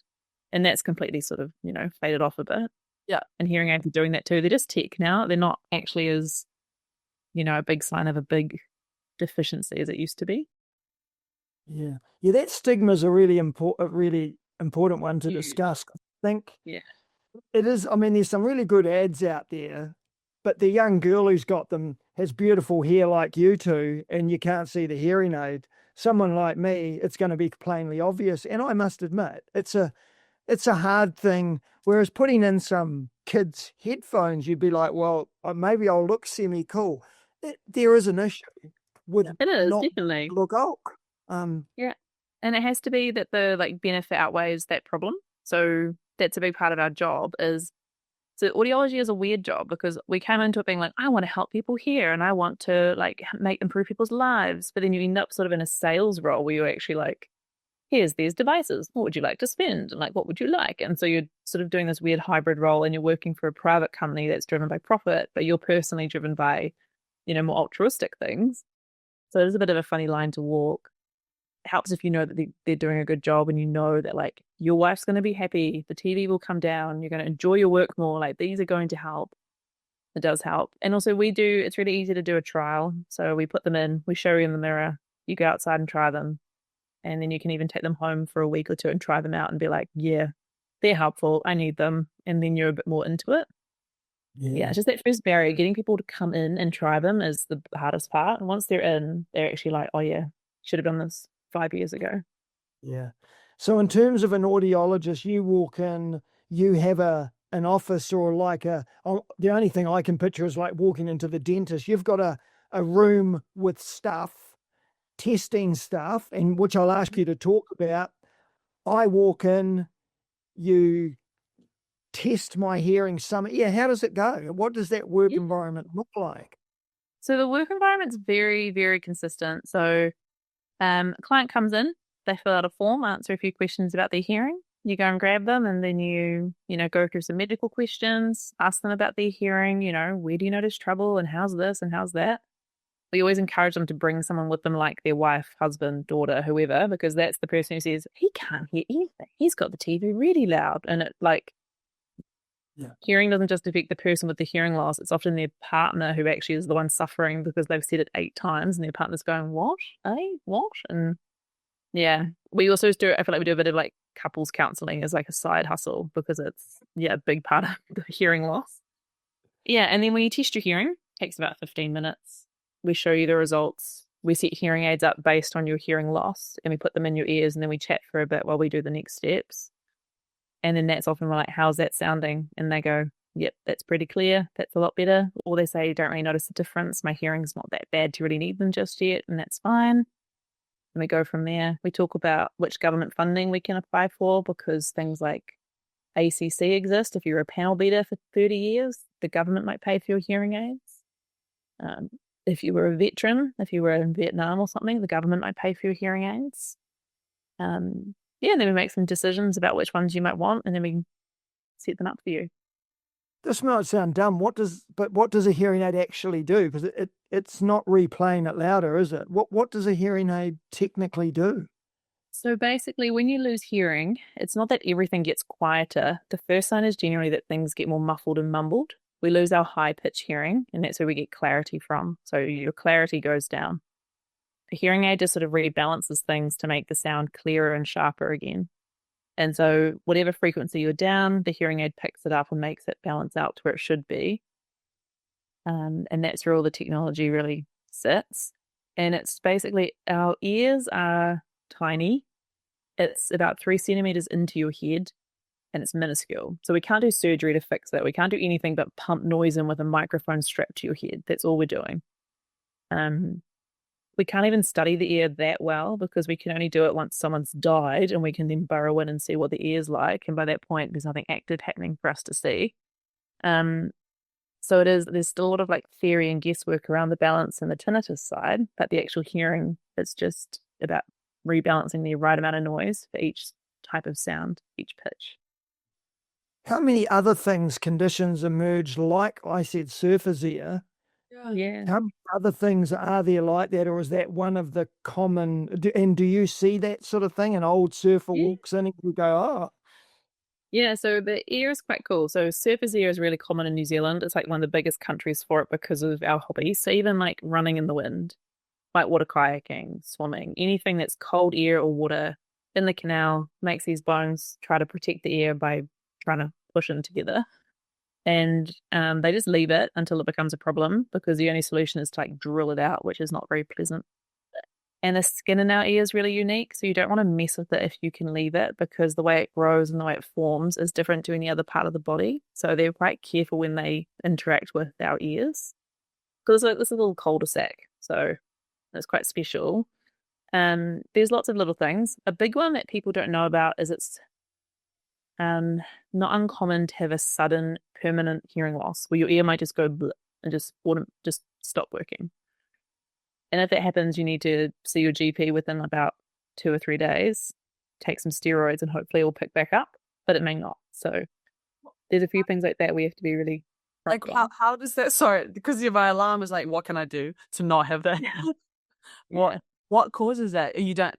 And that's completely sort of, faded off a bit. Yeah. And hearing aids are doing that too. They're just tech now. They're not actually as, a big sign of a big deficiency as it used to be. Yeah. Yeah, that stigma is a really important one to discuss. I think it is. I mean, there's some really good ads out there, but the young girl who's got them has beautiful hair like you two, and you can't see the hearing aid. Someone like me, it's going to be plainly obvious. And I must admit, it's a hard thing. Whereas putting in some kids' headphones, you'd be like, well, maybe I'll look semi-cool. There is an issue with it is not definitely look old. Yeah. And it has to be that the benefit outweighs that problem. So that's a big part of our job so audiology is a weird job because we came into it being like, I want to help people hear and I want to improve people's lives. But then you end up sort of in a sales role where you're actually like, here's these devices. What would you like to spend? And what would you like? And so you're sort of doing this weird hybrid role and you're working for a private company that's driven by profit, but you're personally driven by, more altruistic things. So it is a bit of a funny line to walk. It helps if you know that they're doing a good job and you know that your wife's going to be happy, the TV will come down, you're going to enjoy your work more. These are going to help. It does help. And also it's really easy to do a trial. So we put them in, we show you in the mirror, you go outside and try them. And then you can even take them home for a week or two and try them out and be like, yeah, they're helpful, I need them. And then you're a bit more into it. Yeah, it's just that first barrier. Getting people to come in and try them is the hardest part. And once they're in, they're actually like, oh yeah, should have done this 5 years ago. Yeah. So in terms of an audiologist, you walk in, you have an office or the only thing I can picture is like walking into the dentist. You've got a room with stuff, testing stuff, and which I'll ask you to talk about. I walk in, you test my hearing how does it go? What does that work environment look like? So the work environment's very, very consistent. So a client comes in, they fill out a form, answer a few questions about their hearing. You go and grab them and then you go through some medical questions, ask them about their hearing, where do you notice trouble and how's this and how's that? We always encourage them to bring someone with them, like their wife, husband, daughter, whoever, because that's the person who says, he can't hear anything. He's got the TV really loud. And it hearing doesn't just affect the person with the hearing loss. It's often their partner who actually is the one suffering because they've said it 8 times and their partner's going, what? What? And yeah, we also I feel like we do a bit of couples counseling as a side hustle because it's, a big part of the hearing loss. Yeah. And then when you test your hearing, it takes about 15 minutes. We show you the results. we set hearing aids up based on your hearing loss, and we put them in your ears, and then we chat for a bit while we do the next steps. And then that's often we're like, how's that sounding? And they go, yep, that's pretty clear. That's a lot better. Or they say, don't really notice the difference. My hearing's not that bad to really need them just yet, and that's fine. And we go from there. We talk about which government funding we can apply for, because things like ACC exist. If you're a panel beater for 30 years, the government might pay for your hearing aids. If you were a veteran, if you were in Vietnam or something, the government might pay for your hearing aids. And then we make some decisions about which ones you might want, and then we set them up for you. This might sound dumb. What does a hearing aid actually do? Because it's not replaying it louder, is it? What does a hearing aid technically do? So basically, when you lose hearing, it's not that everything gets quieter. The first sign is generally that things get more muffled and mumbled. We lose our high-pitched hearing, and that's where we get clarity from. So your clarity goes down. A hearing aid just sort of rebalances things to make the sound clearer and sharper again. And so whatever frequency you're down, the hearing aid picks it up and makes it balance out to where it should be. And that's where all the technology really sits. And it's basically, our ears are tiny. It's about 3 centimeters into your head, and it's minuscule. So we can't do surgery to fix it. We can't do anything but pump noise in with a microphone strapped to your head. That's all we're doing. We can't even study the ear that well, because we can only do it once someone's died, and we can then burrow in and see what the ear's like. And by that point, there's nothing active happening for us to see. So there's still a lot of like theory and guesswork around the balance and the tinnitus side, but the actual hearing is just about rebalancing the right amount of noise for each type of sound, each pitch. How many other conditions emerge, like I said, surface ear? Yeah. How many other things are there like that, or is that one of the common? Do you see that sort of thing? An old surfer walks in and you go, oh. Yeah, so the ear is quite cool. So surface ear is really common in New Zealand. It's like one of the biggest countries for it because of our hobbies. So even like running in the wind, like water kayaking, swimming, anything that's cold air or water in the canal makes these bones try to protect the ear by trying to push them together. And they just leave it until it becomes a problem, because the only solution is to like drill it out, which is not very pleasant. And the skin in our ear is really unique, so you don't want to mess with it if you can leave it, because the way it grows and the way it forms is different to any other part of the body. So they're quite careful when they interact with our ears, because this is a little cul-de-sac, so it's quite special. There's lots of little things. A big one that people don't know about is it's not uncommon to have a sudden permanent hearing loss, where your ear might just go bleh and just stop working. And if that happens, you need to see your GP within about 2 or 3 days, take some steroids, and hopefully it will pick back up, but it may not. So there's a few things like that we have to be really like, how does that, sorry, because my alarm is like, what can I do to not have that? What causes that? You don't.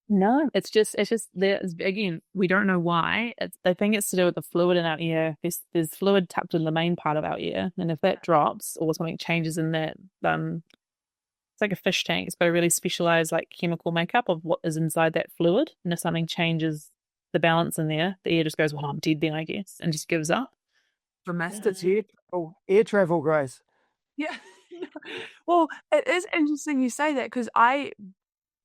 No, it's just there. Again, we don't know why. I think it's to do with the fluid in our ear. There's fluid tucked in the main part of our ear, and if that drops or something changes in that, it's like a fish tank. It's got a really specialized like chemical makeup of what is inside that fluid, and if something changes the balance in there, the ear just goes, well, I'm dead then, I guess, and just gives up. Dramatic. Air travel, Grace. Yeah. Well, it is interesting you say that, because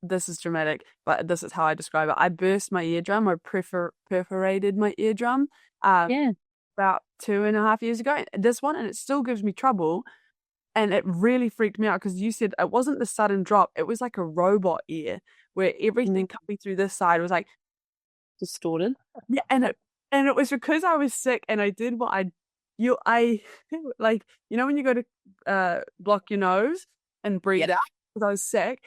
this is dramatic, but this is how I describe it. I burst my eardrum, or perforated my eardrum about 2.5 years ago. This one, and it still gives me trouble. And it really freaked me out, because you said it wasn't the sudden drop. It was like a robot ear, where everything coming through this side was like distorted. Yeah, and it was because I was sick, and I did what I like, when you go to block your nose and breathe out, because I was sick.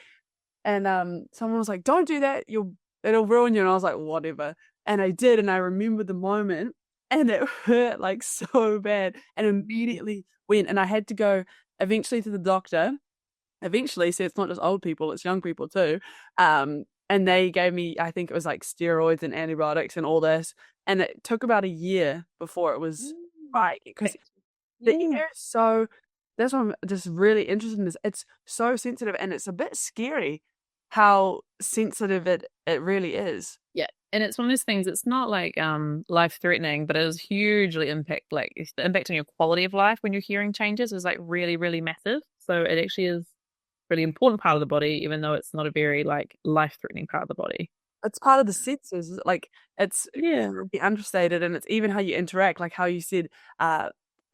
And someone was like, don't do that, it'll ruin you. And I was like, whatever. And I did, and I remember the moment, and it hurt like so bad, and immediately went, and I had to go eventually to the doctor. Eventually, so it's not just old people, it's young people too. And they gave me, I think it was like steroids and antibiotics and all this. And it took about a year before it was right, because the ear is so, that's what I'm just really interested in, is it's so sensitive, and it's a bit scary how sensitive it really is. Yeah. And it's one of those things, it's not like life-threatening, but it is hugely the impact on your quality of life when your hearing changes is like really, really massive. So it actually is really important part of the body, even though it's not a very like life-threatening part of the body. It's part of the senses. Like it's Yeah. really understated, and it's even how you interact. Like how you said,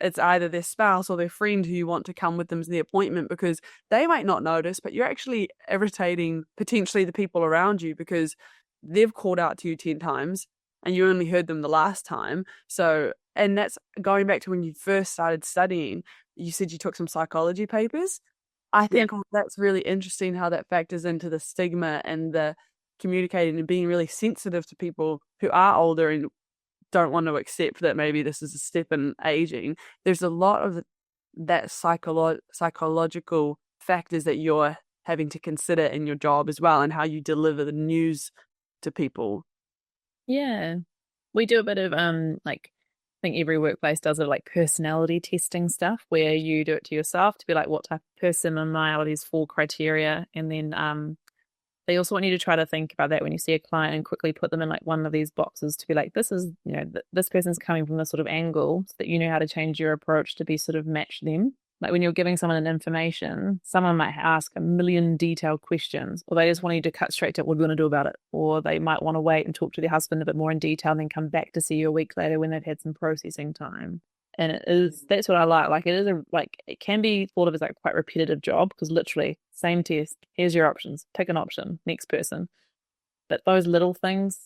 it's either their spouse or their friend who you want to come with them to the appointment because they might not notice, but you're actually irritating potentially the people around you because they've called out to you 10 times and you only heard them the last time. So, and that's going back to when you first started studying. You said you took some psychology papers. I think that's really interesting how that factors into the stigma and the communicating and being really sensitive to people who are older and don't want to accept that maybe this is a step in aging. There's a lot of that psychological factors that you're having to consider in your job as well, and how you deliver the news to people. Yeah. We do a bit of like I think every workplace does it like personality testing stuff where you do it to yourself to be like what type of person and my are these 4 criteria, and then they also want you to try to think about that when you see a client and quickly put them in like one of these boxes to be like, this is, you know, this person's coming from this sort of angle so that you know how to change your approach to be sort of match them. Like when you're giving someone an information, someone might ask a million detailed questions, or they just want you to cut straight to what we're going to do about it. Or they might want to wait and talk to their husband a bit more in detail and then come back to see you a week later when they've had some processing time. And that's what I like. Like it is it can be thought of as like quite repetitive job because literally same test, here's your options, pick an option, next person. But those little things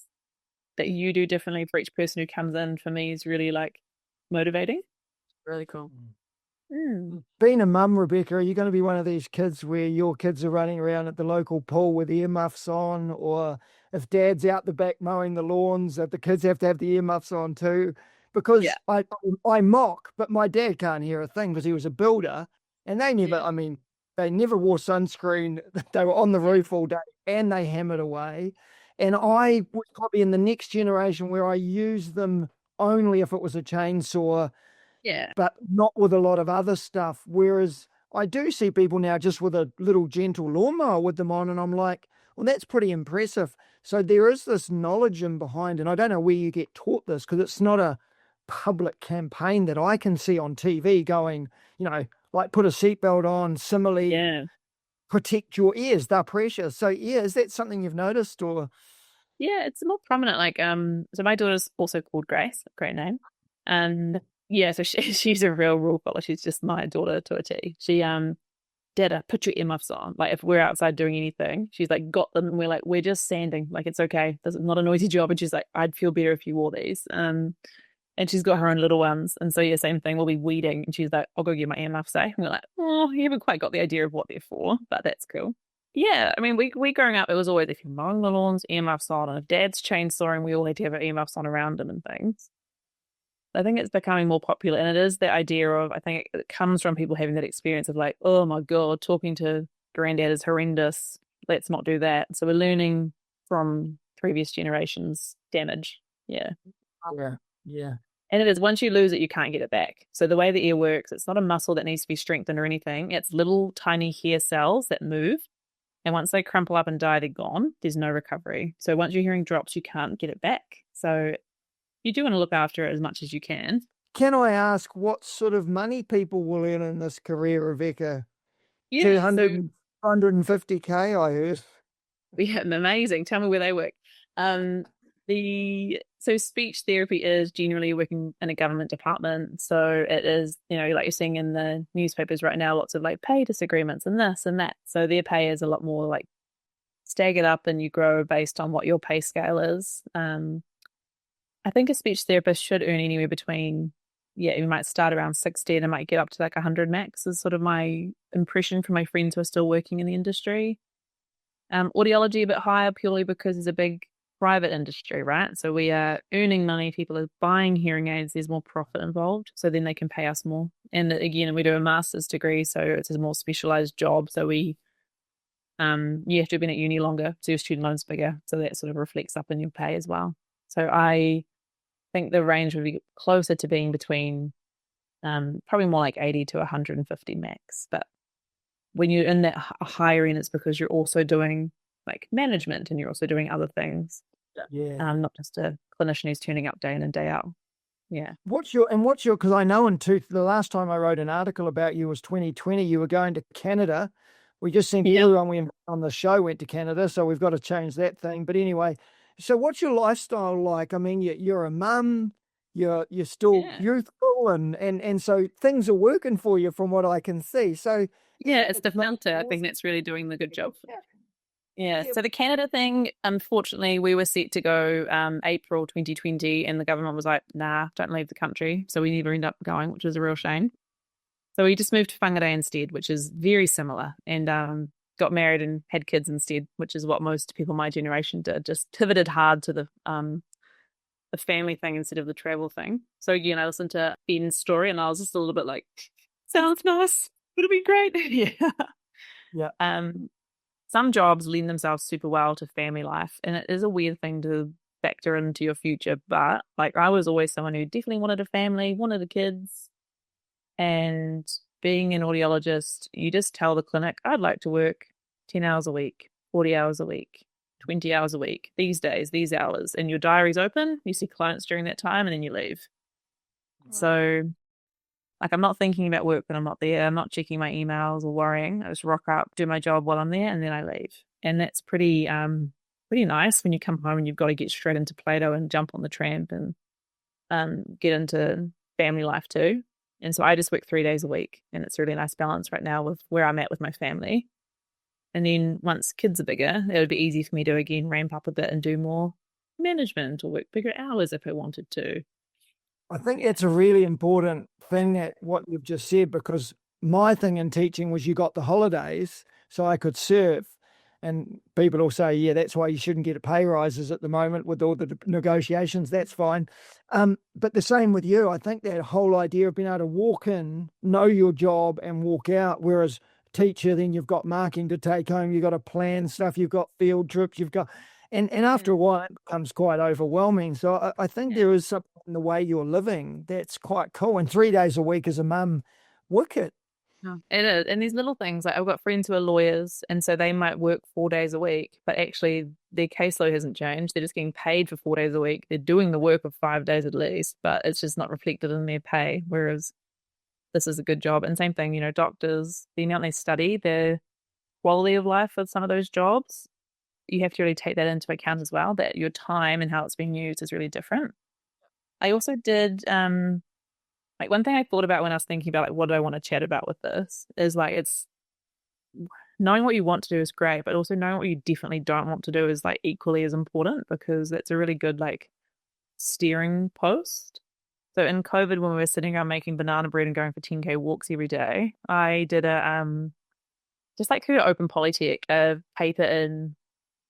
that you do differently for each person who comes in for me is really like motivating. Really cool. Being a mum, Rebecca, are you going to be one of these kids where your kids are running around at the local pool with earmuffs on, or if dad's out the back mowing the lawns, that the kids have to have the earmuffs on too? Because I mock, but my dad can't hear a thing because he was a builder, and they never, I mean, they never wore sunscreen. They were on the roof all day and they hammered away. And I was probably in the next generation where I used them only if it was a chainsaw, but not with a lot of other stuff. Whereas I do see people now just with a little gentle lawnmower with them on, and I'm like, well, that's pretty impressive. So there is this knowledge in behind, and I don't know where you get taught this because it's not a public campaign that I can see on TV going, you know, like put a seatbelt on, similarly protect your ears, they're precious. So is that something you've noticed? Or it's more prominent. Like so my daughter's also called Grace, great name. And so she's a real rule follower. She's just my daughter to a T. She Dada, put your earmuffs on. Like if we're outside doing anything, she's like got them and we're like, we're just sanding, like it's okay, this is not a noisy job. And she's like, I'd feel better if you wore these. And she's got her own little ones. And so, same thing. We'll be weeding. And she's like, I'll go get my earmuffs, eh? And we're like, oh, you haven't quite got the idea of what they're for, but that's cool. Yeah, I mean, we growing up, it was always if you're mowing the lawns, earmuffs on. And if dad's chainsawing, we all had to have our earmuffs on around him and things. I think it's becoming more popular. And it is the idea of, I think it comes from people having that experience of like, oh my God, talking to granddad is horrendous. Let's not do that. So we're learning from previous generations' damage. Yeah. And it is, once you lose it, you can't get it back. So the way the ear works, it's not a muscle that needs to be strengthened or anything. It's little tiny hair cells that move. And once they crumple up and die, they're gone. There's no recovery. So once your hearing drops, you can't get it back. So you do want to look after it as much as you can. Can I ask what sort of money people will earn in this career, Rebecca? 200, 150K, I heard. Yeah, amazing. Tell me where they work. So speech therapy is generally working in a government department. So it is, like you're seeing in the newspapers right now, lots of like pay disagreements and this and that. So their pay is a lot more like staggered up and you grow based on what your pay scale is. I think a speech therapist should earn anywhere between, you might start around 60 and it might get up to like 100 max is sort of my impression from my friends who are still working in the industry. Audiology a bit higher purely because there's a big private industry, right? So we are earning money, people are buying hearing aids, there's more profit involved, so then they can pay us more. And again, we do a master's degree, so it's a more specialized job, so we you have to have been at uni longer, so your student loan's bigger, so that sort of reflects up in your pay as well. So I think the range would be closer to being between probably more like 80 to 150 max. But when you're in that higher end, it's because you're also doing like management and you're also doing other things. Not just a clinician who's turning up day in and day out. What's your because I know the last time I wrote an article about you was 2020, you were going to Canada We just sent Yeah. everyone we on the show went to Canada, so we've got to change that thing. But anyway, so what's your lifestyle like? I mean, you're a mum, you're still youthful, and so things are working for you from what I can see. So Yeah, it's the filter. I think that's really doing the good job. Yeah. So the Canada thing, unfortunately, we were set to go April 2020, and the government was like, nah, don't leave the country. So we never ended up going, which was a real shame. So we just moved to Whangarei instead, which is very similar, and got married and had kids instead, which is what most people my generation did. Just pivoted hard to the family thing instead of the travel thing. So again, I listened to Ben's story, and I was just a little bit like, sounds nice. It'll be great. Yeah. Some jobs lend themselves super well to family life, and it is a weird thing to factor into your future. But like, I was always someone who definitely wanted a family, wanted the kids. And being an audiologist, you just tell the clinic, I'd like to work 10 hours a week, 40 hours a week, 20 hours a week, these days, these hours, and your diary's open. You see clients during that time, and then you leave. So, like, I'm not thinking about work when I'm not there. I'm not checking my emails or worrying. I just rock up, do my job while I'm there, and then I leave. And that's pretty nice when you come home and you've got to get straight into Play-Doh and jump on the tramp and get into family life too. And so I just work 3 days a week, and it's a really nice balance right now with where I'm at with my family. And then once kids are bigger, it would be easy for me to again ramp up a bit and do more management or work bigger hours if I wanted to. I think it's a really important thing, that what you've just said, because my thing in teaching was you got the holidays so I could serve. And people will say, yeah, that's why you shouldn't get pay rises at the moment with all the negotiations. That's fine. But the same with you. I think that whole idea of being able to walk in, know your job and walk out, whereas teacher, then you've got marking to take home, you've got to plan stuff, you've got field trips, you've got, and after a while it becomes quite overwhelming. So I think there is something in the way you're living that's quite cool. And 3 days a week as a mum, wicked. It is. And these little things, like I've got friends who are lawyers, and so they might work 4 days a week, but actually their caseload hasn't changed. They're just getting paid for 4 days a week. They're doing the work of 5 days at least, but it's just not reflected in their pay. Whereas this is a good job. And same thing, you know, doctors, the amount they study, their quality of life with some of those jobs, you have to really take that into account as well, that your time and how it's being used is really different. I also did, like one thing I thought about when I was thinking about like what do I want to chat about with this is like, it's knowing what you want to do is great, but also knowing what you definitely don't want to do is like equally as important, because that's a really good like steering post. So in COVID, when we were sitting around making banana bread and going for 10K walks every day, I did just like through Open Polytech, a paper in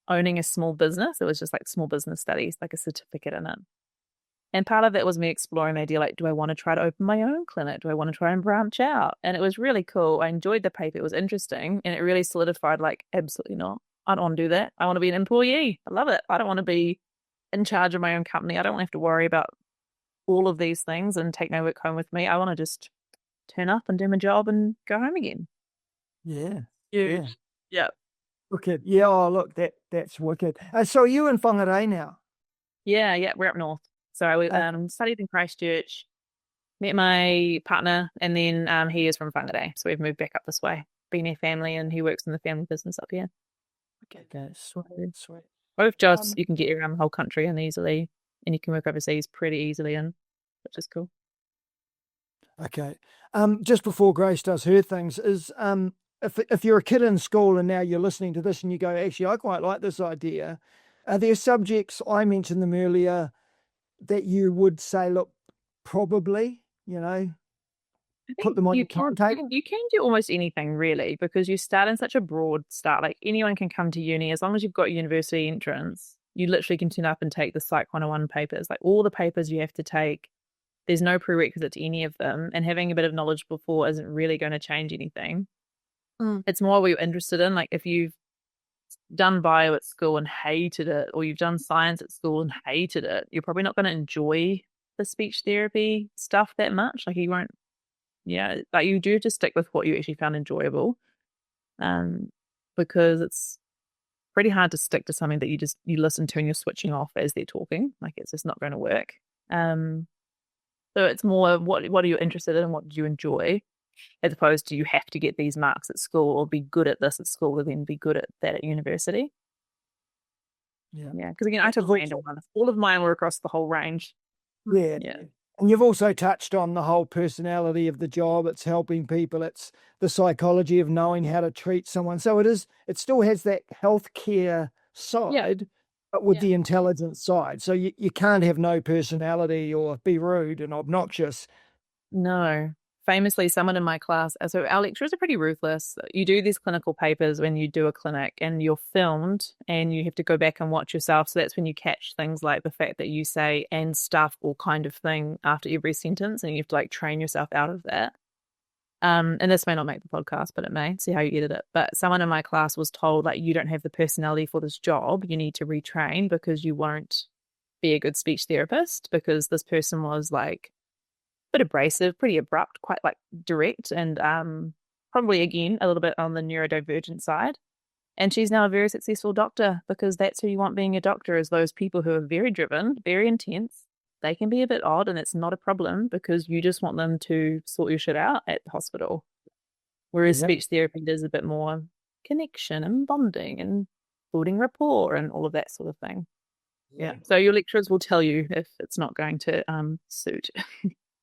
owning a small business. It was just like small business studies, like a certificate in it. And part of it was me exploring the idea, like, do I want to try to open my own clinic? Do I want to try and branch out? And it was really cool. I enjoyed the paper. It was interesting. And it really solidified, like, absolutely not. I don't want to do that. I want to be an employee. I love it. I don't want to be in charge of my own company. I don't want to have to worry about all of these things and take my work home with me. I want to just turn up and do my job and go home again. Yeah. Huge. Yeah. Wicked. Yeah. Oh, look, that's wicked. So are you in Whangarei now? Yeah. We're up north. So I studied in Christchurch, met my partner, and then he is from Whangarei. So we've moved back up this way, been near family, and he works in the family business up here. Okay, sweet. Both jobs you can get around the whole country and easily, and you can work overseas pretty easily, which is cool. Okay. Just before Grace does her things, is if you're a kid in school and now you're listening to this and you go, actually, I quite like this idea, are there subjects, I mentioned them earlier, that you would say, look, probably, you know, put them on your timetable? You can do almost anything really, because you start in such a broad start. Like anyone can come to uni as long as you've got university entrance. You literally can turn up and take the Psych 101 papers. Like all the papers you have to take, there's no prerequisite to any of them. And having a bit of knowledge before isn't really going to change anything. It's more what you're interested in. Like if you've done bio at school and hated it, or you've done science at school and hated it, you're probably not going to enjoy the speech therapy stuff that much. Like you won't, like you do have to stick with what you actually found enjoyable, because it's pretty hard to stick to something that you listen to and you're switching off as they're talking. Like it's just not going to work. So it's more what are you interested in and what do you enjoy? as opposed to you have to get these marks at school or be good at this at school and then be good at that at university. Yeah, because again, I took random ones. All of mine were across the whole range. Yeah. And you've also touched on the whole personality of the job. It's helping people. It's the psychology of knowing how to treat someone. So it still has that healthcare side, but with the intelligence side. So you can't have no personality or be rude and obnoxious. No. Famously, someone in my class, so our lecturers are pretty ruthless. You do these clinical papers when you do a clinic and you're filmed and you have to go back and watch yourself. So that's when you catch things like the fact that you say and stuff or kind of thing after every sentence, and you have to like train yourself out of that. And this may not make the podcast, but it may. See how you edit it. But someone in my class was told, like, you don't have the personality for this job. You need to retrain because you won't be a good speech therapist, because this person was like bit abrasive, pretty abrupt, quite like direct, and probably again a little bit on the neurodivergent side. And she's now a very successful doctor, because that's who you want being a doctor, is those people who are very driven, very intense. They can be a bit odd and it's not a problem, because you just want them to sort your shit out at the hospital. Whereas speech therapy does a bit more connection and bonding and building rapport and all of that sort of thing. Yeah. So your lecturers will tell you if it's not going to suit.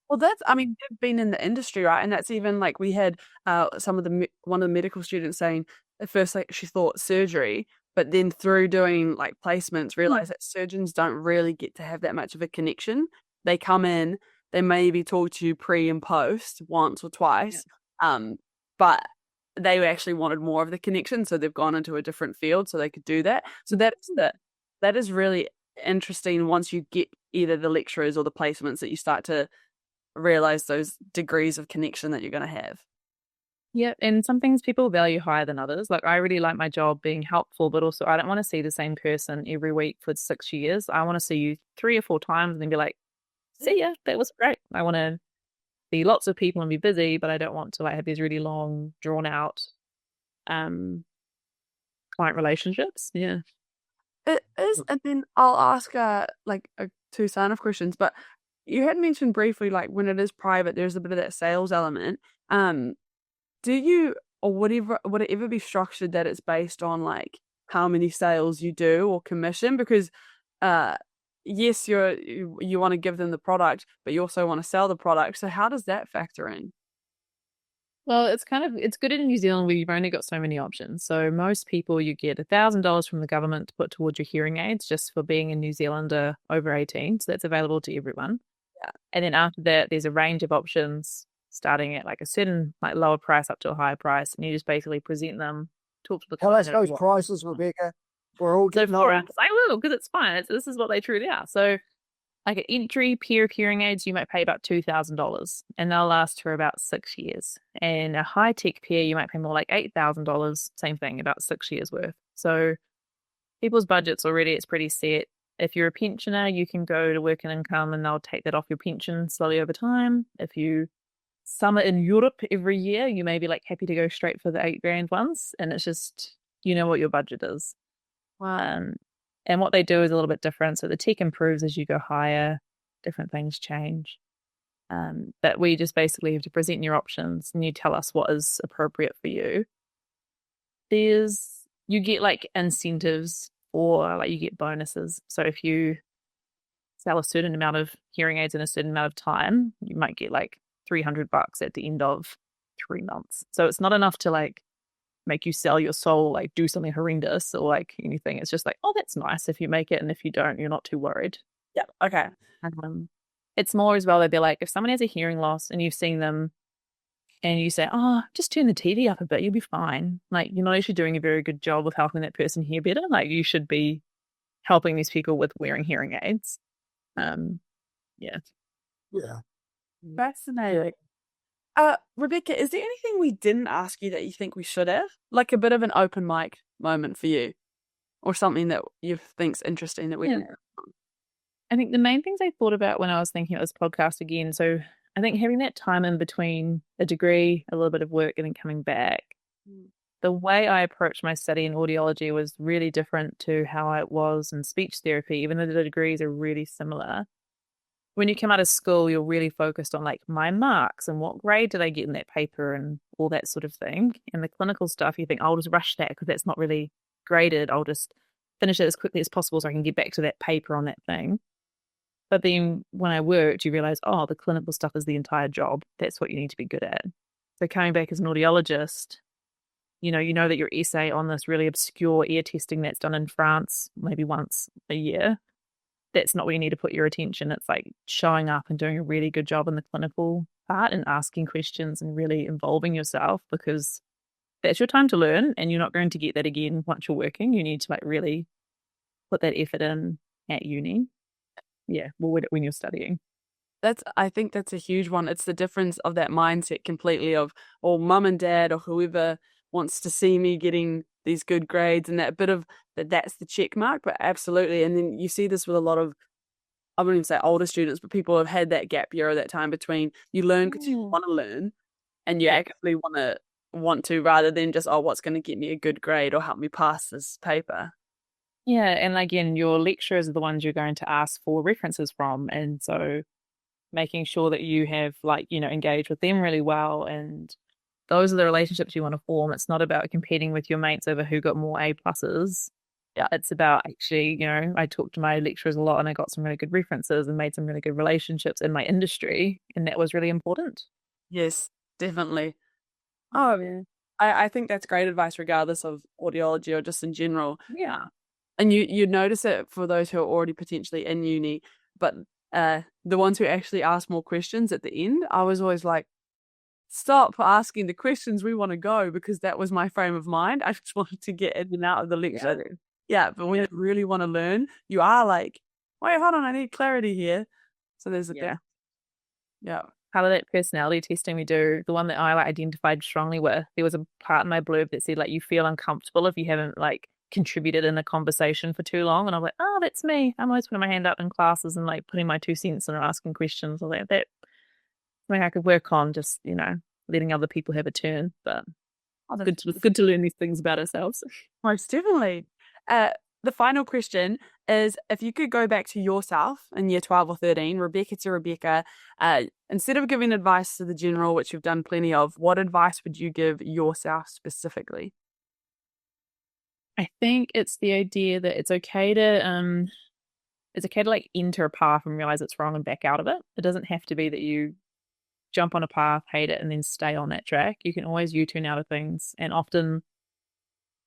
Well, they've been in the industry, right? And that's even like we had one of the medical students saying at first, like, she thought surgery, but then through doing like placements, realized that surgeons don't really get to have that much of a connection. They come in, they maybe talk to you pre and post once or twice, but they actually wanted more of the connection, so they've gone into a different field so they could do that. So that is really interesting once you get either the lecturers or the placements, that you start to realize those degrees of connection that you're going to have. Yeah, and some things people value higher than others. Like, I really like my job being helpful, but also I don't want to see the same person every week for 6 years. I want to see you 3 or 4 times and then be like, see ya, that was great. I want to see lots of people and be busy, but I don't want to like have these really long, drawn out client relationships. Yeah. It is, and then I'll ask two sign-off questions, but you had mentioned briefly, like, when it is private, there's a bit of that sales element. Do you, or would it ever be structured that it's based on like how many sales you do or commission? Because yes, you want to give them the product, but you also want to sell the product. So how does that factor in? Well, it's good in New Zealand where you've only got so many options. So most people, you get $1,000 from the government to put towards your hearing aids just for being a New Zealander over 18. So that's available to everyone. Yeah. And then after that, there's a range of options starting at like a certain like lower price up to a higher price. And you just basically present them, talk to the Tell us client. those prices, Rebecca. We're all getting for us, I will, because it's fine. This is what they truly are. So like an entry pair of hearing aids, you might pay about $2,000 and they'll last for about 6 years. And a high-tech pair, you might pay more like $8,000, same thing, about 6 years worth. So people's budgets already, it's pretty set. If you're a pensioner, you can go to work and income and they'll take that off your pension slowly over time. If you summer in Europe every year, you may be like happy to go straight for the $8,000 ones. And it's just, you know what your budget is. Wow. And what they do is a little bit different. So the tech improves as you go higher, different things change. But we just basically have to present your options and you tell us what is appropriate for you. You get like incentives or like you get bonuses. So if you sell a certain amount of hearing aids in a certain amount of time, you might get like $300 at the end of 3 months. So it's not enough to like make you sell your soul, like do something horrendous or like anything. It's just like, oh, that's nice if you make it, and if you don't, you're not too worried. Yeah. Okay. It's more as well that they're like, if someone has a hearing loss and you've seen them and you say, oh, just turn the TV up a bit, you'll be fine. Like, you're not actually doing a very good job of helping that person hear better. Like, you should be helping these people with wearing hearing aids. Yeah. Fascinating. Rebecca, is there anything we didn't ask you that you think we should have? Like a bit of an open mic moment for you, or something that you think's interesting that we didn't. I think the main things I thought about when I was thinking about this podcast again, so I think having that time in between a degree, a little bit of work, and then coming back, the way I approached my study in audiology was really different to how it was in speech therapy, even though the degrees are really similar. when you come out of school, you're really focused on like my marks and what grade did I get in that paper and all that sort of thing. And the clinical stuff, you think, I'll just rush that because that's not really graded. I'll just finish it as quickly as possible so I can get back to that paper on that thing. But then when I worked, you realize, oh, the clinical stuff is the entire job. That's what you need to be good at. So coming back as an audiologist, you know that your essay on this really obscure ear testing that's done in France maybe once a year, that's not where you need to put your attention. It's like showing up and doing a really good job in the clinical part and asking questions and really involving yourself, because that's your time to learn and you're not going to get that again once you're working. You need to like really put that effort in at uni. Yeah, well, when you're studying. I think that's a huge one. It's the difference of that mindset completely of, oh, mum and dad or whoever wants to see me getting these good grades and that bit of that's the check mark. But absolutely. And then you see this with a lot of, I wouldn't even say older students, but people who have had that gap year or that time between you learn because you want to learn and you actually want to rather than just, oh, what's going to get me a good grade or help me pass this paper. Yeah. And again, your lecturers are the ones you're going to ask for references from. And so making sure that you have engaged with them really well, and those are the relationships you want to form. It's not about competing with your mates over who got more A+. Yeah, it's about actually, I talked to my lecturers a lot and I got some really good references and made some really good relationships in my industry, and that was really important. Yes, definitely. Oh, man. I think that's great advice regardless of audiology or just in general. Yeah. And you notice it for those who are already potentially in uni, but the ones who actually ask more questions at the end, I was always like, stop asking the questions, we want to go, because that was my frame of mind. I just wanted to get in and out of the lecture. Yeah, but when you really want to learn, you are like, wait, hold on, I need clarity here. So there's yeah. Part of that personality testing we do, the one that I identified strongly with, there was a part in my blurb that said you feel uncomfortable if you haven't contributed in a conversation for too long, and I'm like, oh, that's me. I'm always putting my hand up in classes and putting my 2 cents and asking questions. I was like, that's something I could work on, just letting other people have a turn. But it's good to learn these things about ourselves. Most definitely. The final question is, if you could go back to yourself in year 12 or 13, Rebecca to Rebecca, instead of giving advice to the general, which you've done plenty of, what advice would you give yourself specifically? I think it's the idea that it's okay to enter a path and realize it's wrong and back out of it. It doesn't have to be that you jump on a path, hate it, and then stay on that track. You can always U-turn out of things. And often,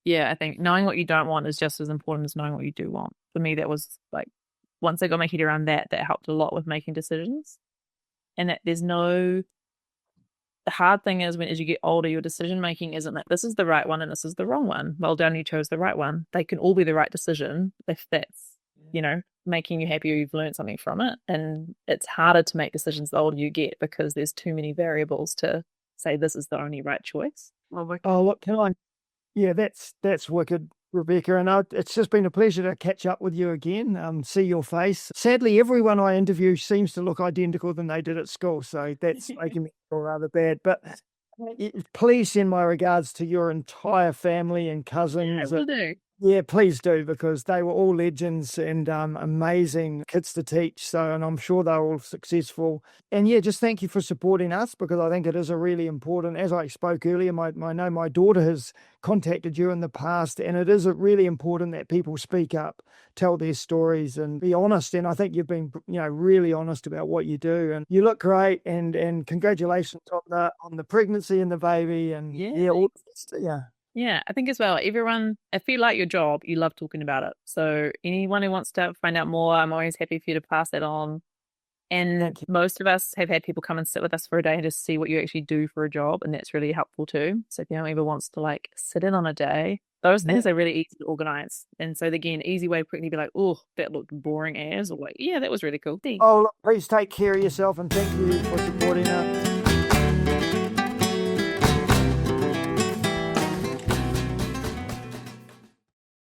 I think knowing what you don't want is just as important as knowing what you do want. For me, that was once I got my head around that helped a lot with making decisions. And that the hard thing is as you get older, your decision making isn't that this is the right one and this is the wrong one. Well done, you chose the right one. They can all be the right decision if that's, making you happy or you've learned something from it. And it's harder to make decisions the older you get because there's too many variables to say this is the only right choice. Oh, look, yeah, that's wicked, Rebecca. And it's just been a pleasure to catch up with you again, see your face. Sadly, everyone I interview seems to look identical than they did at school, so that's making me feel rather bad. But please send my regards to your entire family and cousins. Yeah, will do. Yeah, please do, because they were all legends and amazing kids to teach. And I'm sure they're all successful. And just thank you for supporting us, because I think it is a really important, as I spoke earlier, I know my daughter has contacted you in the past, and it is really important that people speak up, tell their stories and be honest. And I think you've been, really honest about what you do, and you look great, and congratulations on the pregnancy and the baby, and Yeah, I think as well, everyone, if you like your job, you love talking about it. So anyone who wants to find out more, I'm always happy for you to pass that on. And most of us have had people come and sit with us for a day and just see what you actually do for a job. And that's really helpful too. So if anyone ever wants to sit in on a day, those things are really easy to organize. And so again, easy way to quickly be like, oh, that looked boring as, or that was really cool. Oh, look, please take care of yourself, and thank you for supporting us.